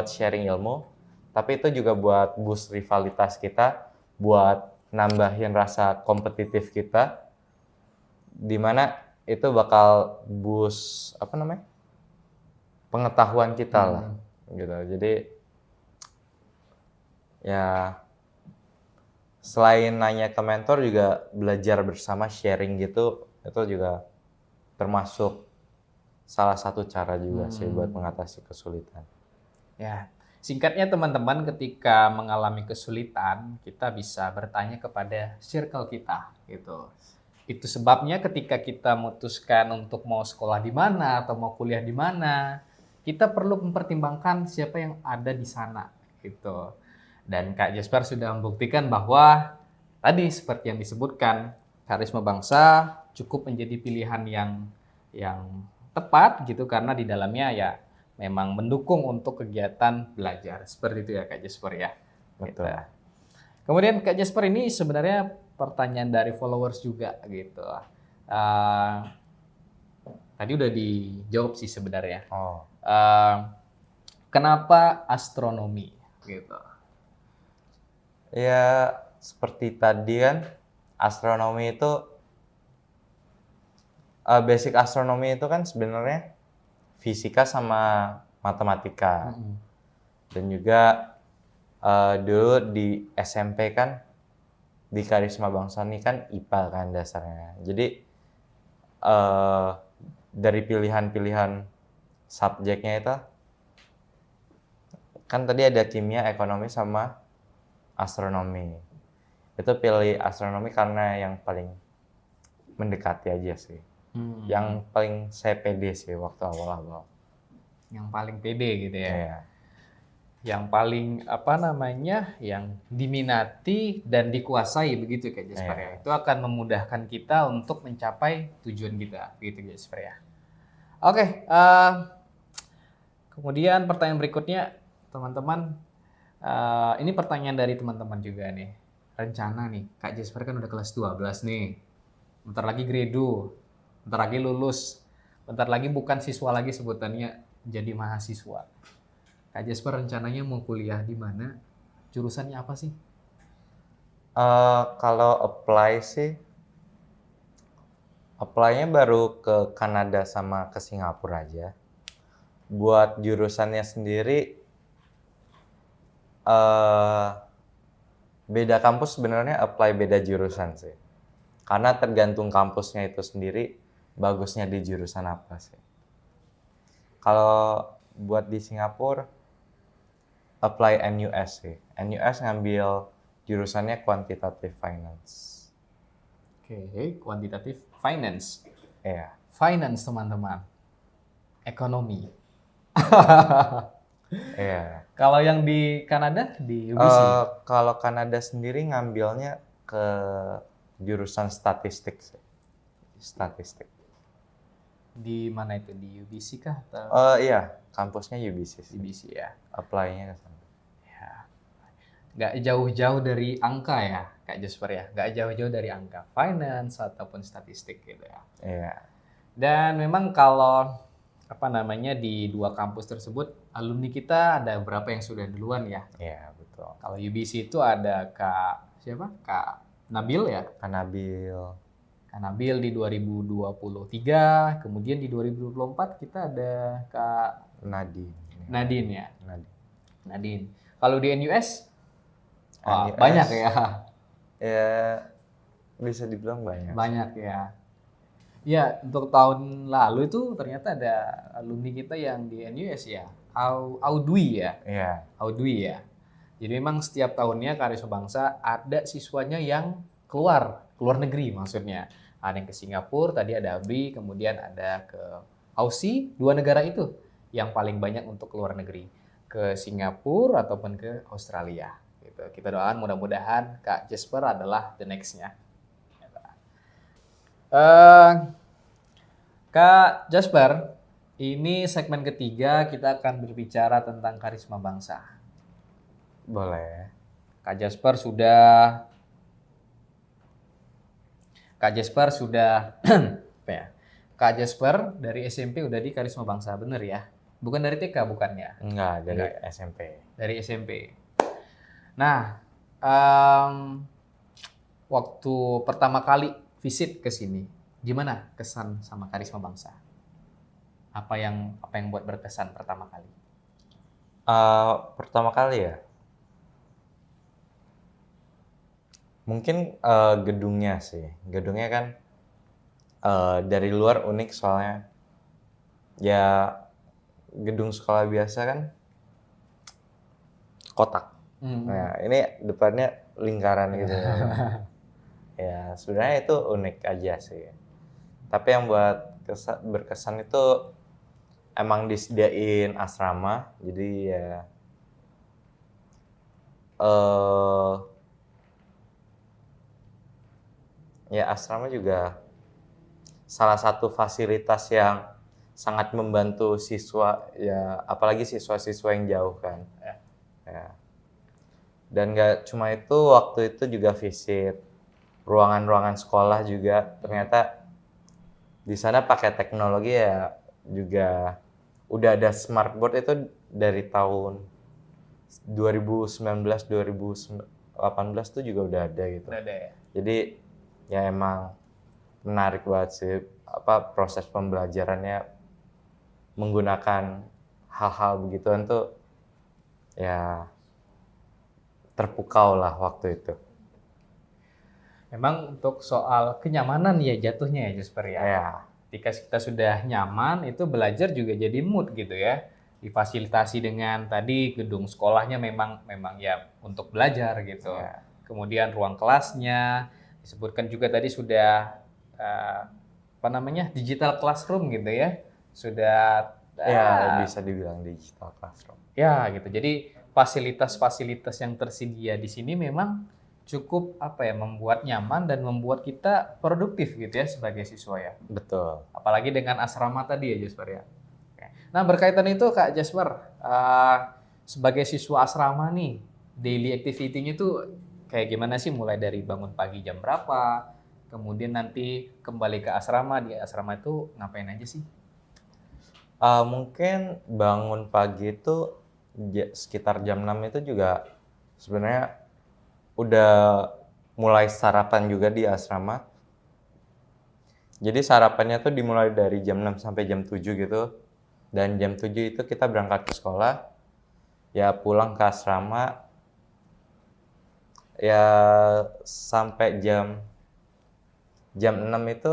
sharing ilmu, tapi itu juga buat boost rivalitas kita, buat nambahin rasa kompetitif kita, di mana itu bakal boost pengetahuan kita lah, gitu. Jadi ya selain nanya ke mentor juga belajar bersama sharing gitu itu juga termasuk salah satu cara juga sih buat mengatasi kesulitan. Ya, singkatnya teman-teman ketika mengalami kesulitan kita bisa bertanya kepada circle kita gitu. Itu sebabnya ketika kita memutuskan untuk mau sekolah di mana atau mau kuliah di mana, kita perlu mempertimbangkan siapa yang ada di sana gitu. Dan Kak Jasper sudah membuktikan bahwa tadi seperti yang disebutkan, Karisma Bangsa cukup menjadi pilihan yang tepat gitu karena di dalamnya ya memang mendukung untuk kegiatan belajar. Seperti itu ya Kak Jasper ya. Betul. Gitu. Kemudian Kak Jasper ini sebenarnya pertanyaan dari followers juga gitu. Tadi udah dijawab sih sebenarnya. Oh. Kenapa astronomi gitu? Ya seperti tadi kan astronomi itu basic astronomi itu kan sebenarnya fisika sama matematika. Dan juga dulu di SMP kan di Karisma Bangsa ini kan IPA kan dasarnya. Jadi eh, dari pilihan-pilihan subjeknya itu kan tadi ada kimia, ekonomi sama astronomi. Itu pilih astronomi karena yang paling mendekati aja sih. Yang paling saya pede sih waktu awal-awal. Yang paling pede gitu ya. Iya. Yang paling apa namanya, yang diminati dan dikuasai begitu Kak Jasper ya. Iya. Itu akan memudahkan kita untuk mencapai tujuan kita, begitu Jasper ya. Oke, kemudian pertanyaan berikutnya teman-teman, ini pertanyaan dari teman-teman juga nih. Rencana nih, Kak Jasper kan udah kelas 12 nih. Bentar lagi grado, bentar lagi lulus, bentar lagi bukan siswa lagi sebutannya, jadi mahasiswa. Kak Jasper rencananya mau kuliah di mana? Jurusannya apa sih? Kalau apply-nya baru ke Kanada sama ke Singapura aja. Buat jurusannya sendiri, beda kampus sebenarnya apply beda jurusan sih. Karena tergantung kampusnya itu sendiri, bagusnya di jurusan apa sih. Kalau buat di Singapura, apply NUS sih. NUS ngambil jurusannya Quantitative Finance. Oke, kuantitatif finance. Iya. Finance teman-teman. Ekonomi. Iya. Kalau yang di Kanada di UBC. Kalau Kanada sendiri ngambilnya ke jurusan statistik sih. Statistik. Di mana itu? Di UBC kah atau Iya, kampusnya UBC sih. UBC ya? Apply-nya ke sana. Ya. Nggak jauh-jauh dari angka ya, Kak Jasper ya? Nggak jauh-jauh dari angka. Finance ataupun statistik gitu ya. Iya. Dan memang kalau apa namanya di dua kampus tersebut, alumni kita ada berapa yang sudah duluan ya? Iya, betul. Kalau UBC itu ada Kak siapa? Kak Nabil ya? Kanabil. Kak Nabil di 2023, kemudian di 2024 kita ada Kak Nadine. Nadine ya. Nadine. Nadine. Kalau di NUS, NUS, banyak ya. Ya, bisa dibilang banyak. Banyak ya. Ya, untuk tahun lalu itu ternyata ada alumni kita yang di NUS ya. Audwi ya. Iya. Audwi ya. Jadi memang setiap tahunnya Karisma Bangsa ada siswanya yang keluar negeri maksudnya. Ada yang ke Singapura, tadi ada ABRI, kemudian ada ke Aussie, dua negara itu yang paling banyak untuk keluar negeri. Ke Singapura ataupun ke Australia. Gitu. Kita doakan mudah-mudahan Kak Jasper adalah the next-nya. Kak Jasper, ini segmen ketiga kita akan berbicara tentang Karisma Bangsa. Boleh. Kak Jasper apa ya? Kak Jasper dari SMP udah di Karisma Bangsa, bener ya? Bukan dari TK bukannya? Enggak, dari Enggak. SMP. Dari SMP. Nah, waktu pertama kali visit ke sini, gimana kesan sama Karisma Bangsa? Apa yang buat berkesan pertama kali? Pertama kali ya, mungkin gedungnya sih. Gedungnya kan dari luar unik soalnya. Ya, gedung sekolah biasa kan kotak. Nah, ini depannya lingkaran gitu. Ya, sebenarnya itu unik aja sih. Tapi yang buat berkesan itu emang disediain asrama, jadi ya asrama juga salah satu fasilitas yang sangat membantu siswa ya, apalagi siswa-siswa yang jauh kan. Ya. Dan nggak cuma itu, waktu itu juga visit ruangan-ruangan sekolah juga, ternyata di sana pakai teknologi ya, juga udah ada smartboard itu dari tahun 2019 2018 tuh juga udah ada gitu. Udah ada ya? Jadi ya emang menarik banget sih proses pembelajarannya menggunakan hal-hal begituan tuh ya terpukau lah waktu itu. Memang untuk soal kenyamanan ya jatuhnya ya Jasper ya. Ya, Ketika kita sudah nyaman, itu belajar juga jadi mood gitu ya. Difasilitasi dengan tadi gedung sekolahnya memang memang ya untuk belajar gitu. ya, Kemudian ruang kelasnya disebutkan juga tadi sudah eh, apa namanya digital classroom gitu ya. Sudah ya bisa dibilang digital classroom. ya gitu. Jadi fasilitas-fasilitas yang tersedia di sini memang cukup apa ya membuat nyaman dan membuat kita produktif gitu ya sebagai siswa ya. Betul. Apalagi dengan asrama tadi ya Jasper ya. Oke. Nah berkaitan itu Kak Jasper, sebagai siswa asrama nih, daily activity-nya tuh kayak gimana sih? Mulai dari bangun pagi jam berapa, kemudian nanti kembali ke asrama, di asrama itu ngapain aja sih? Mungkin bangun pagi itu sekitar jam 6 itu juga sebenarnya udah mulai sarapan juga di asrama. Jadi sarapannya tuh dimulai dari jam 6 sampai jam 7 gitu. Dan jam 7 itu kita berangkat ke sekolah. Ya pulang ke asrama ya sampai jam 6 itu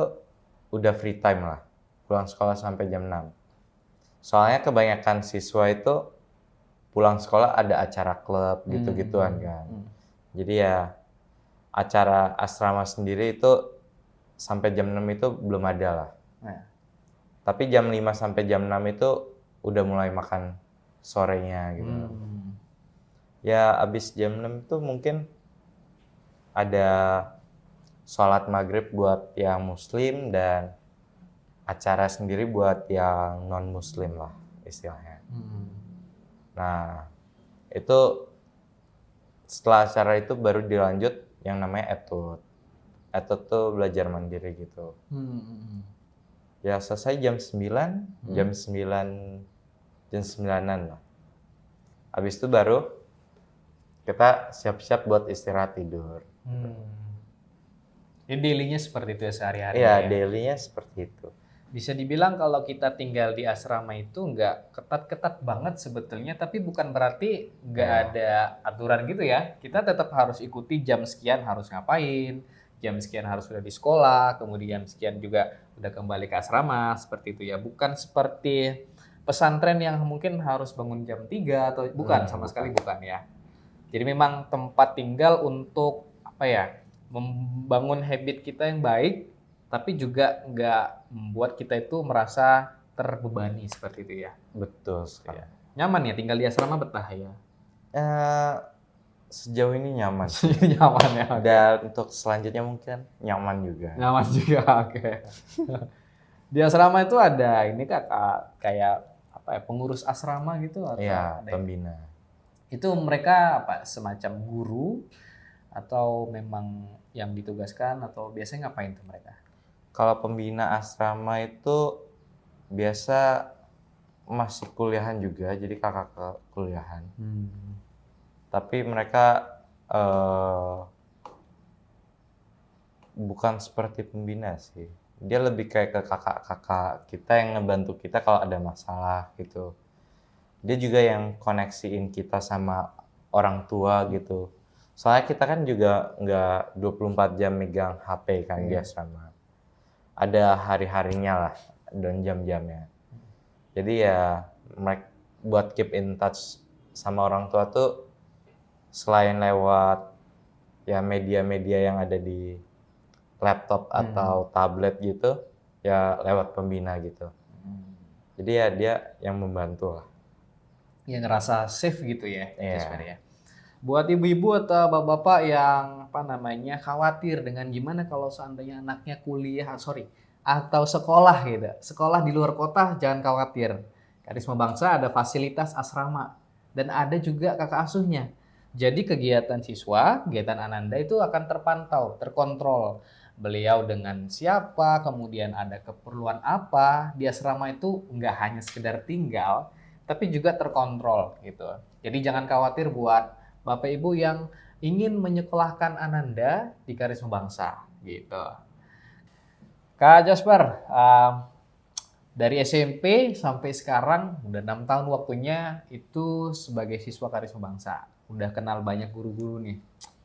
udah free time lah. Pulang sekolah sampai jam 6. Soalnya kebanyakan siswa itu pulang sekolah ada acara klub gitu-gituan kan. Jadi ya acara asrama sendiri itu sampai jam 6 itu belum ada lah. Nah, Tapi jam 5 sampai jam 6 itu udah mulai makan sorenya gitu. Ya abis jam 6 itu mungkin ada sholat maghrib buat yang muslim dan acara sendiri buat yang non muslim lah istilahnya. Nah itu setelah acara itu baru dilanjut yang namanya etude. Etude tuh belajar mandiri gitu. Ya selesai jam 9, jam 9-an lah. Habis itu baru kita siap-siap buat istirahat tidur. Jadi daily-nya seperti itu ya sehari-hari Iya, ya. daily-nya seperti itu. Bisa dibilang kalau kita tinggal di asrama itu nggak ketat-ketat banget sebetulnya, tapi bukan berarti nggak Ya. ada aturan gitu ya. Kita tetap harus ikuti jam sekian harus ngapain, jam sekian harus sudah di sekolah, kemudian sekian juga udah kembali ke asrama, seperti itu ya. Bukan seperti pesantren yang mungkin harus bangun jam 3 atau bukan, sama sekali bukan ya. Jadi memang tempat tinggal untuk apa ya, membangun habit kita yang baik, tapi juga nggak membuat kita itu merasa terbebani seperti itu ya. Betul sekali. Nyaman ya tinggal di asrama betah ya. Sejauh ini nyaman. Nyaman ya. Oke. Dan untuk selanjutnya mungkin nyaman juga. Nyaman juga. Oke. Di asrama itu ada ini Kak, kayak apa ya pengurus asrama gitu atau Iya, ada? pembina. Itu mereka apa semacam guru atau memang yang ditugaskan atau biasanya ngapain tuh mereka? Kalau pembina asrama itu biasa masih kuliahan juga, jadi kakak kuliahan. Tapi mereka bukan seperti pembina sih. Dia lebih kayak ke kakak-kakak kita yang ngebantu kita kalau ada masalah gitu. Dia juga yang koneksiin kita sama orang tua gitu. Soalnya kita kan juga nggak 24 jam megang HP kan di asrama. Ada hari-harinya lah dan jam-jamnya. Jadi ya mereka buat keep in touch sama orang tua tuh selain lewat ya media-media yang ada di laptop atau tablet gitu, ya lewat pembina gitu. Jadi ya dia yang membantu lah. Ya ngerasa safe gitu ya, Iya. Jasper ya. Buat ibu-ibu atau bapak-bapak yang apa namanya khawatir dengan gimana kalau seandainya anaknya kuliah, atau sekolah gitu. Sekolah di luar kota jangan khawatir. Karisma Bangsa ada fasilitas asrama dan ada juga kakak asuhnya. Jadi kegiatan siswa, kegiatan Ananda itu akan terpantau, terkontrol. Beliau dengan siapa, kemudian ada keperluan apa di asrama itu nggak hanya sekedar tinggal, tapi juga terkontrol gitu. Jadi jangan khawatir buat Bapak Ibu yang ingin menyekolahkan Ananda di Karisma Bangsa gitu. Kak Jasper, dari SMP sampai sekarang udah 6 tahun waktunya itu sebagai siswa Karisma Bangsa. Udah kenal banyak guru-guru nih.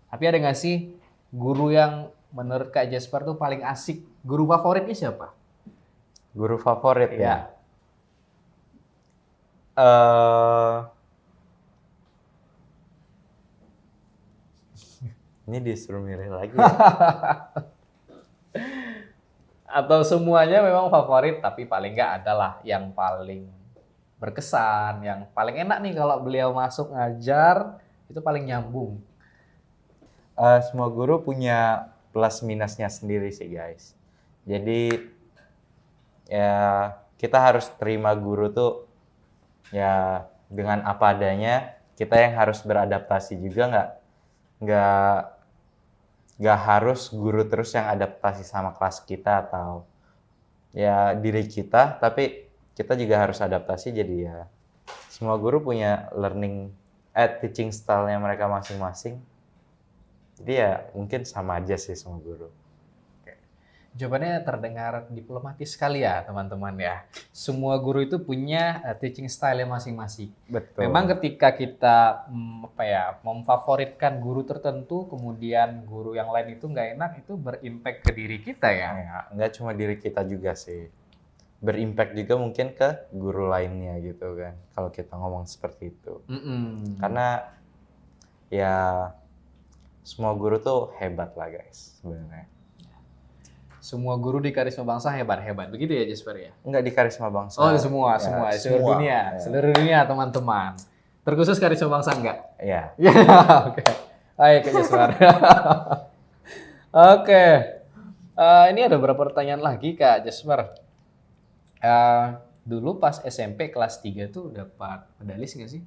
Tapi ada nggak sih guru yang menurut Kak Jasper tuh paling asik, guru favoritnya siapa? Guru favorit ya. Iya. Eh, ini disuruh milih lagi ya. Atau semuanya memang favorit, tapi paling nggak adalah yang paling berkesan, yang paling enak nih kalau beliau masuk ngajar, itu paling nyambung. Semua guru punya plus minusnya sendiri sih guys. Jadi ya kita harus terima guru tuh ya dengan apa adanya. Kita yang harus beradaptasi juga, nggak nggak harus guru terus yang adaptasi sama kelas kita atau ya diri kita, tapi kita juga harus adaptasi. Jadi ya semua guru punya teaching style-nya mereka masing-masing. Jadi ya mungkin sama aja sih semua guru. Jawabannya terdengar diplomatis sekali ya teman-teman ya. Semua guru itu punya teaching style masing-masing. Betul. Memang ketika kita memfavoritkan guru tertentu, kemudian guru yang lain itu nggak enak, itu berimpact ke diri kita ya. Ya, nggak cuma diri kita juga sih. Berimpact juga mungkin ke guru lainnya gitu kan. Kalau kita ngomong seperti itu. Karena ya semua guru tuh hebat lah guys sebenarnya. Semua guru di Karisma Bangsa hebat-hebat. Begitu ya Jasper ya? Enggak di Karisma Bangsa. Oh, semua. Seluruh dunia. Ya. Seluruh dunia teman-teman. Terkhusus Karisma Bangsa enggak? Iya. Ya, oke. Ayo Kak Jasper. Oke. Ini ada beberapa pertanyaan lagi Kak Jasper. Dulu pas SMP kelas 3 tuh dapat medalis nggak sih?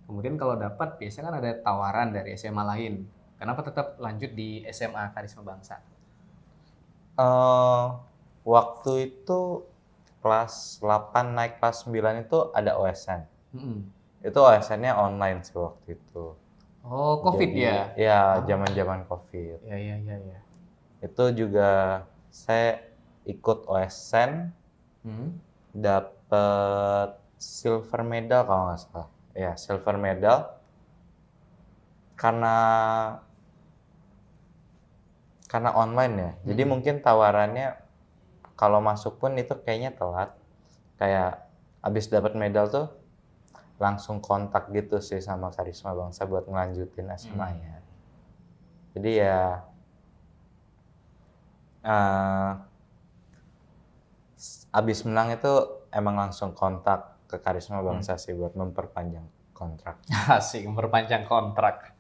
Kemudian kalau dapat biasanya kan ada tawaran dari SMA lain. Kenapa tetap lanjut di SMA Karisma Bangsa? Waktu itu kelas 8 naik kelas 9 itu ada OSN. Itu OSN-nya online sih waktu itu. Oh, COVID ya? Ya, zaman-zaman COVID. Ya. Itu juga saya ikut OSN, dapet silver medal kalau nggak salah. Ya, silver medal. Karena online ya. Jadi mungkin tawarannya kalau masuk pun itu kayaknya telat. Kayak abis dapat medal tuh langsung kontak gitu sih sama Karisma Bangsa buat ngelanjutin SMA-nya. Jadi ya abis menang itu emang langsung kontak ke Karisma Bangsa sih buat memperpanjang kontrak. Asik, memperpanjang kontrak.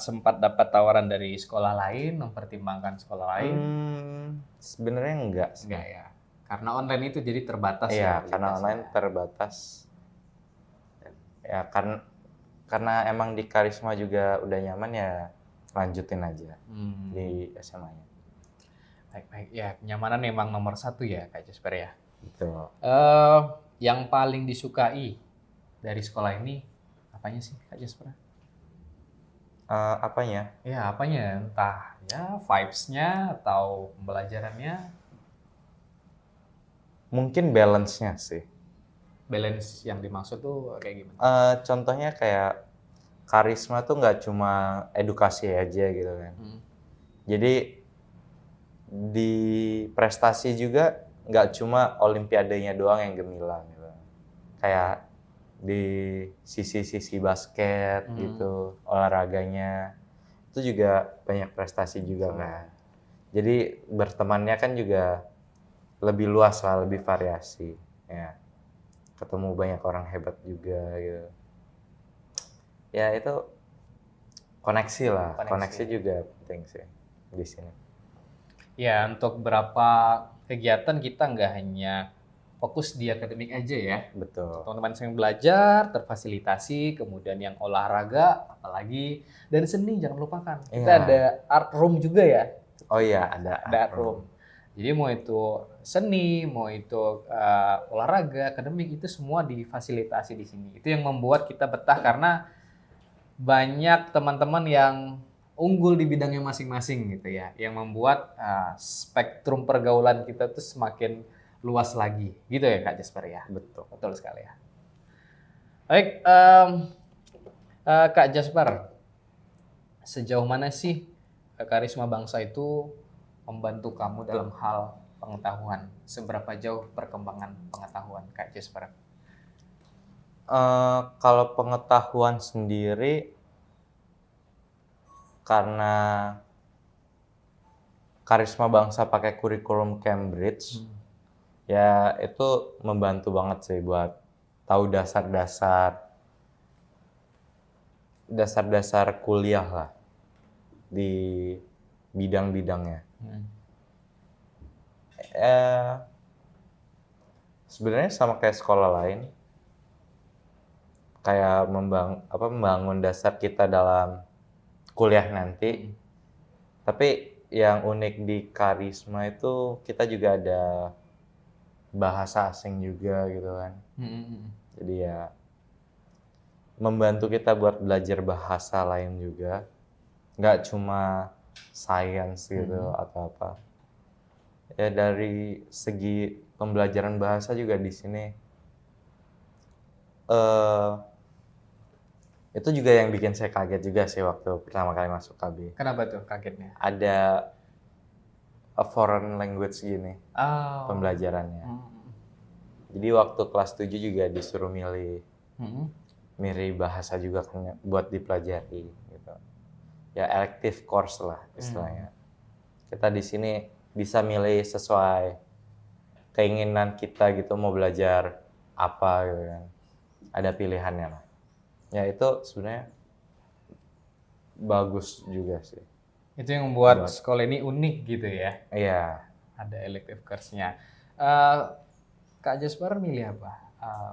Sempat dapat tawaran dari sekolah lain, mempertimbangkan sekolah lain? Sebenarnya enggak sih. Enggak ya, karena online itu jadi terbatas ya. ya. Karena online terbatas. Ya karena emang di Karisma juga udah nyaman ya lanjutin aja di SMA-nya. Baik ya, kenyamanan memang nomor satu ya Kak Jasper ya. Betul. Yang paling disukai dari sekolah ini apanya sih Kak Jasper? Apanya? Ya, apanya? Entah ya vibes-nya atau pembelajarannya. Mungkin balance-nya sih. Balance yang dimaksud tuh kayak gimana? Contohnya kayak Karisma tuh nggak cuma edukasi aja gitu kan. Jadi di prestasi juga nggak cuma olimpiadanya doang yang gemilang gitu. Kayak di sisi-sisi basket gitu, olahraganya itu juga banyak prestasi juga kan. Jadi bertemannya kan juga lebih luas lah, lebih variasi ya. Ketemu banyak orang hebat juga gitu. Ya itu koneksi lah, koneksi juga penting sih di sini. Ya, untuk beberapa kegiatan kita nggak hanya fokus di akademik aja ya. Betul. Teman-teman yang belajar, terfasilitasi, kemudian yang olahraga, apalagi, dan seni jangan lupakan. Kita ada art room juga ya. Oh iya, ada art room. Jadi mau itu seni, mau itu olahraga, akademik, itu semua difasilitasi di sini. Itu yang membuat kita betah karena banyak teman-teman yang unggul di bidangnya masing-masing gitu ya. Yang membuat spektrum pergaulan kita tuh semakin luas lagi, gitu ya Kak Jasper ya? Betul sekali ya. Baik, Kak Jasper, sejauh mana sih Karisma Bangsa itu membantu kamu dalam hal pengetahuan? Seberapa jauh perkembangan pengetahuan Kak Jasper? Kalau pengetahuan sendiri, karena Karisma Bangsa pakai kurikulum Cambridge, ya itu membantu banget sih buat tahu dasar kuliah lah di bidang-bidangnya. Sebenarnya sama kayak sekolah lain, kayak membangun dasar kita dalam kuliah nanti. Tapi yang unik di Karisma itu kita juga ada bahasa asing juga gitu kan. Jadi ya membantu kita buat belajar bahasa lain juga, nggak cuma science gitu atau apa. Ya dari segi pembelajaran bahasa juga di sini itu juga yang bikin saya kaget juga sih waktu pertama kali masuk KB. Kenapa tuh kagetnya? Ada a foreign language gini pembelajarannya. Jadi waktu kelas 7 juga disuruh milih bahasa juga kan buat dipelajari gitu. Ya elective course lah istilahnya. Kita di sini bisa milih sesuai keinginan kita gitu, mau belajar apa gitu kan. Ada pilihannya lah. Ya itu sebenarnya bagus juga sih. Itu yang membuat sekolah ini unik gitu ya? Iya. Ada elective course-nya. Kak Jasper milih apa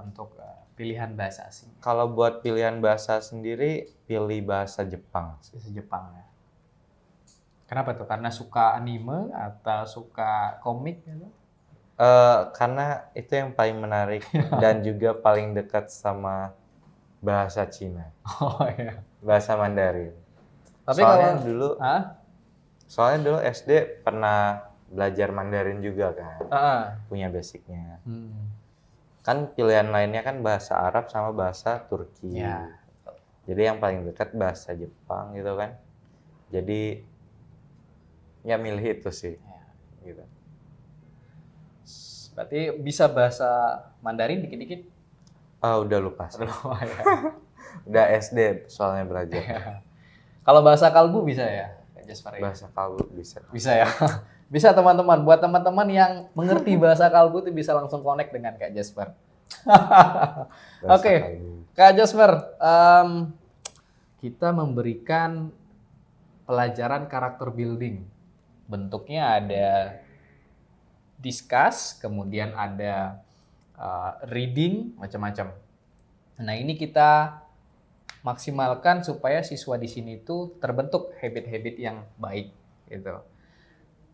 untuk pilihan bahasa asing? Kalau buat pilihan bahasa sendiri, pilih bahasa Jepang. Bahasa Jepang ya. Kenapa tuh? Karena suka anime atau suka komik gitu? Karena itu yang paling menarik dan juga paling dekat sama bahasa Cina. Oh iya. Bahasa Mandarin. Tapi soalnya dulu SD pernah belajar Mandarin juga kan. Punya basicnya. Kan pilihan lainnya kan bahasa Arab sama bahasa Turki. Ya. Jadi yang paling dekat bahasa Jepang gitu kan. Jadi ya milih itu sih. Ya. Gitu. Berarti bisa bahasa Mandarin dikit-dikit? Udah lupa sih. Udah SD soalnya belajar. Kalau bahasa kalbu bisa ya, Jasper? Bahasa kalbu bisa. Bisa ya. Bisa teman-teman. Buat teman-teman yang mengerti bahasa kalbu itu bisa langsung connect dengan Kak Jasper. Oke, Kak Jasper, kita memberikan pelajaran karakter building. Bentuknya ada discuss, kemudian ada reading, macam-macam. Nah, ini kita maksimalkan supaya siswa di sini itu terbentuk habit-habit yang baik gitu.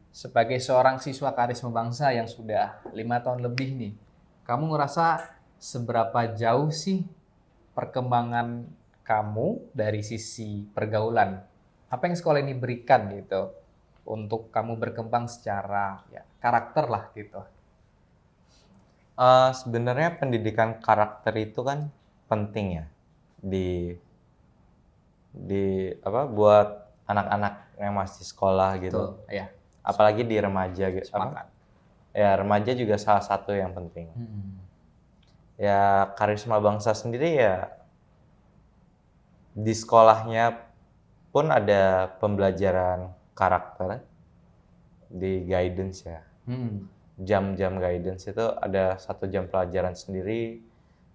Sebagai seorang siswa Karisma Bangsa yang sudah 5 tahun lebih nih, kamu ngerasa seberapa jauh sih perkembangan kamu dari sisi pergaulan? Apa yang sekolah ini berikan gitu untuk kamu berkembang secara ya, karakter lah gitu? Sebenarnya pendidikan karakter itu kan penting ya buat anak-anak yang masih sekolah gitu. Betul, ya. Apalagi di remaja gitu. Ya remaja juga salah satu yang penting. Ya Karisma Bangsa sendiri ya di sekolahnya pun ada pembelajaran karakter di guidance ya. Jam-jam guidance itu ada 1 jam pelajaran sendiri,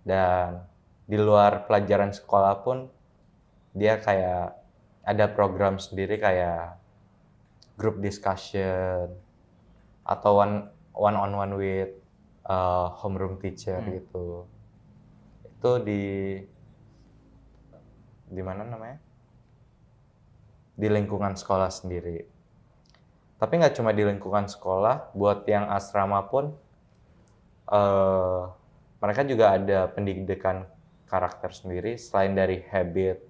dan di luar pelajaran sekolah pun dia kayak ada program sendiri kayak group discussion atau one on one with homeroom teacher gitu. Itu di mana namanya? Di lingkungan sekolah sendiri. Tapi nggak cuma di lingkungan sekolah, buat yang asrama pun mereka juga ada pendidikan karakter sendiri selain dari habit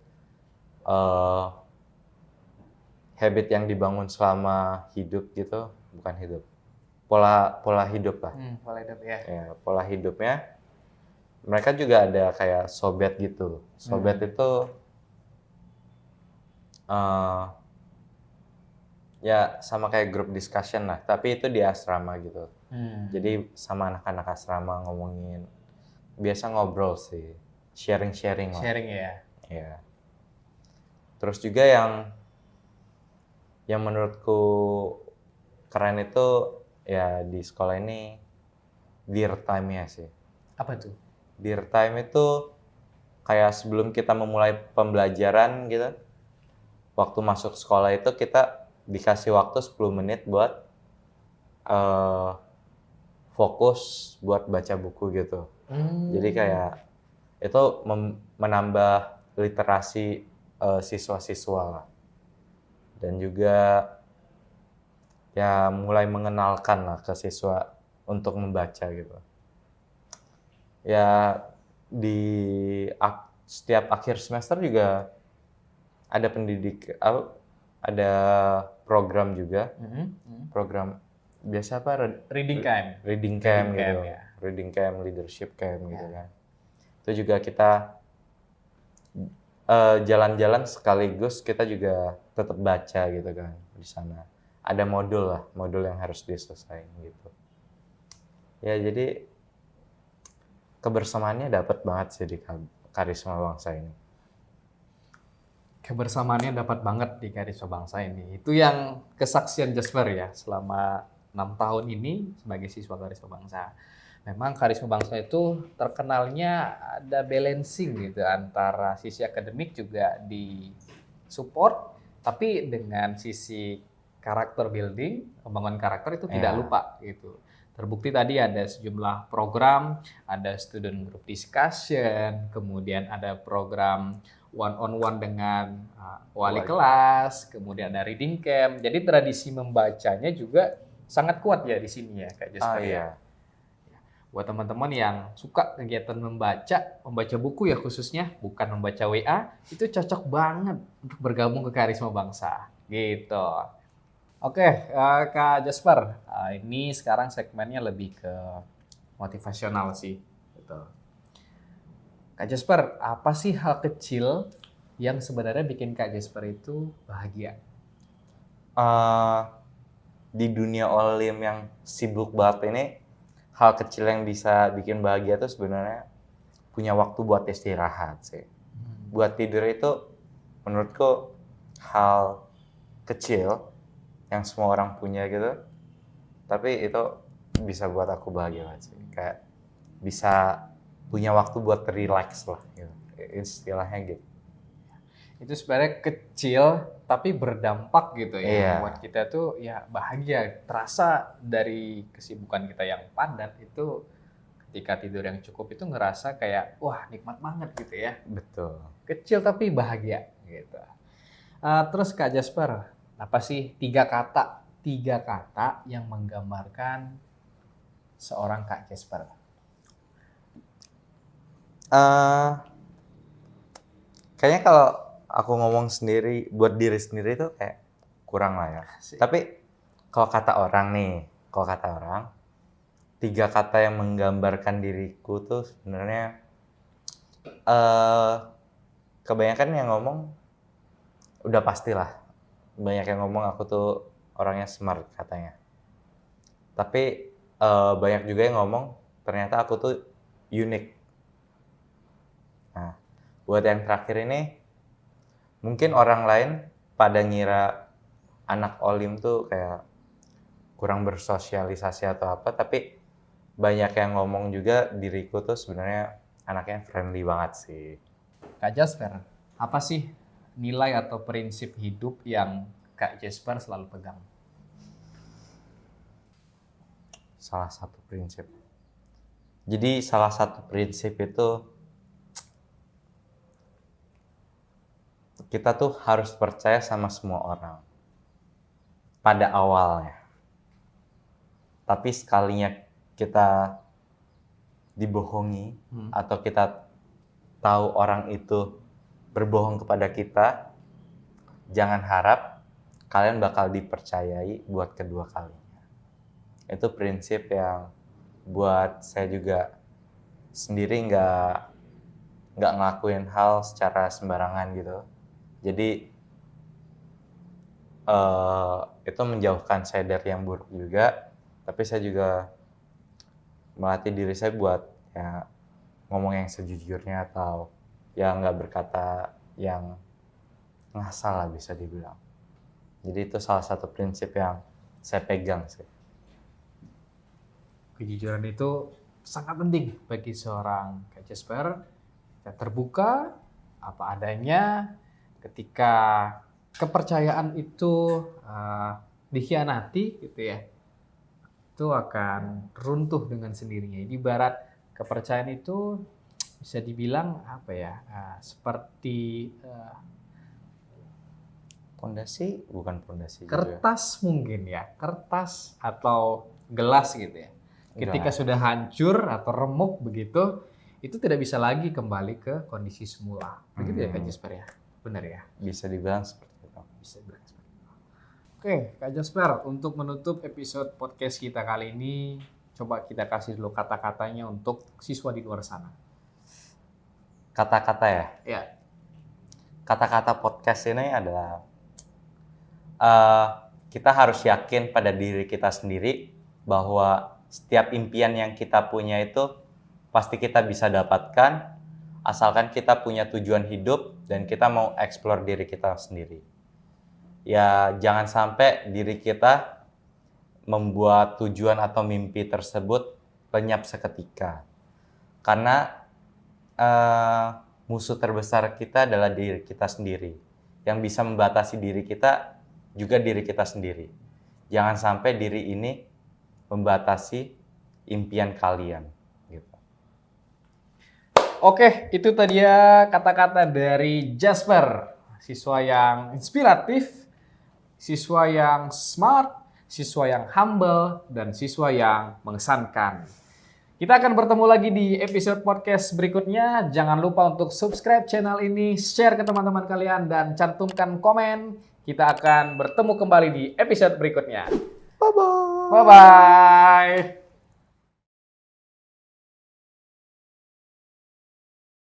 yang dibangun selama hidup gitu, bukan hidup, pola hidup lah. Pola hidup ya. Ya, pola hidupnya mereka juga ada kayak sobet gitu. Sobet itu eh, ya sama kayak grup discussion lah, tapi itu di asrama gitu. Jadi sama anak-anak asrama ngomongin, biasa ngobrol sih, sharing-sharing lah. Sharing ya. Ya. Terus juga yang menurutku keren itu ya di sekolah ini beer time-nya sih. Apa tuh? Beer time itu kayak sebelum kita memulai pembelajaran gitu, waktu masuk sekolah itu kita dikasih waktu 10 menit buat eh, fokus buat baca buku gitu. Jadi kayak itu menambah literasi siswa-siswa lah. Dan juga ya mulai mengenalkan lah ke siswa untuk membaca gitu. Ya di setiap akhir semester juga ada ada program juga, program biasa apa? Reading camp. Reading camp Reading gitu. camp, ya. Reading camp, leadership camp gitu kan. Itu juga kita jalan-jalan sekaligus kita juga tetap baca gitu kan di sana. Ada modul yang harus diselesaikan gitu. Ya jadi kebersamaannya dapat banget sih di Karisma Bangsa ini. Kebersamaannya dapat banget di Karisma Bangsa ini. Itu yang kesaksian Jasper ya selama 6 tahun ini sebagai siswa Karisma Bangsa. Memang Karisma Bangsa itu terkenalnya ada balancing gitu antara sisi akademik juga di support, tapi dengan sisi karakter building, pembangunan karakter itu tidak lupa gitu. Terbukti tadi ada sejumlah program, ada student group discussion, kemudian ada program one on one dengan wali kelas, kemudian ada reading camp. Jadi tradisi membacanya juga sangat kuat ya di sini ya Kak Jasper ya. Buat teman-teman yang suka kegiatan membaca buku ya khususnya, bukan membaca WA, itu cocok banget untuk bergabung ke Karisma Bangsa. Gitu. Oke, Kak Jasper, ini sekarang segmennya lebih ke motivasional sih. Gitu. Kak Jasper, apa sih hal kecil yang sebenarnya bikin Kak Jasper itu bahagia? Di dunia olim yang sibuk banget ini, hal kecil yang bisa bikin bahagia tuh sebenarnya punya waktu buat istirahat sih. Buat tidur itu menurutku hal kecil yang semua orang punya gitu, tapi itu bisa buat aku bahagia banget sih. Kayak bisa punya waktu buat relax lah gitu. Istilahnya gitu. Itu sebenarnya kecil tapi berdampak gitu ya. Iya. Buat kita tuh ya bahagia. Terasa dari kesibukan kita yang padat itu ketika tidur yang cukup itu ngerasa kayak wah nikmat banget gitu ya. Betul. Kecil tapi bahagia gitu. Terus Kak Jasper, apa sih tiga kata yang menggambarkan seorang Kak Jasper? Kayaknya kalau aku ngomong sendiri buat diri sendiri itu kayak kurang lah ya. Tapi kalau kata orang, tiga kata yang menggambarkan diriku tuh sebenarnya kebanyakan yang ngomong udah pastilah. Banyak yang ngomong aku tuh orangnya smart katanya. Tapi banyak juga yang ngomong ternyata aku tuh unik. Nah, buat yang terakhir ini, mungkin orang lain pada ngira anak olim tuh kayak kurang bersosialisasi atau apa, tapi banyak yang ngomong juga diriku tuh sebenarnya anaknya friendly banget sih. Kak Jasper, apa sih nilai atau prinsip hidup yang Kak Jasper selalu pegang? Salah satu prinsip. Jadi salah satu prinsip itu kita tuh harus percaya sama semua orang pada awalnya. Tapi sekalinya kita dibohongi atau kita tahu orang itu berbohong kepada kita, jangan harap kalian bakal dipercayai buat kedua kalinya. Itu prinsip yang buat saya juga sendiri nggak ngelakuin hal secara sembarangan gitu. Jadi itu menjauhkan saya dari yang buruk juga, tapi saya juga melatih diri saya buat ya ngomong yang sejujurnya atau ya nggak berkata yang ngasal lah bisa dibilang. Jadi itu salah satu prinsip yang saya pegang sih. Kejujuran itu sangat penting bagi seorang Kak Jasper. Kita terbuka apa adanya. Ketika kepercayaan itu dikhianati gitu ya, itu akan runtuh dengan sendirinya. Ibarat kepercayaan itu bisa dibilang apa ya, seperti Pondasi bukan pondasi juga. kertas mungkin ya, kertas atau gelas gitu ya. Ketika Gelas. sudah hancur atau remuk begitu, itu tidak bisa lagi kembali ke kondisi semula. Begitu ya Kak Jasper ya? Benar ya? Bisa dibilang seperti itu. Bisa dibilang seperti itu. Oke, Kak Jasper, untuk menutup episode podcast kita kali ini, coba kita kasih dulu kata-katanya untuk siswa di luar sana. Kata-kata ya. Ya, Kata-kata podcast ini adalah kita harus yakin pada diri kita sendiri bahwa setiap impian yang kita punya itu pasti kita bisa dapatkan asalkan kita punya tujuan hidup dan kita mau explore diri kita sendiri. Ya jangan sampai diri kita membuat tujuan atau mimpi tersebut lenyap seketika. Karena musuh terbesar kita adalah diri kita sendiri. Yang bisa membatasi diri kita juga diri kita sendiri. Jangan sampai diri ini membatasi impian kalian. Gitu. oke, itu tadi ya kata-kata dari Jasper, siswa yang inspiratif, siswa yang smart, siswa yang humble, dan siswa yang mengesankan. Kita akan bertemu lagi di episode podcast berikutnya. Jangan lupa untuk subscribe channel ini, share ke teman-teman kalian, dan cantumkan komen. Kita akan bertemu kembali di episode berikutnya. Bye-bye. Bye-bye.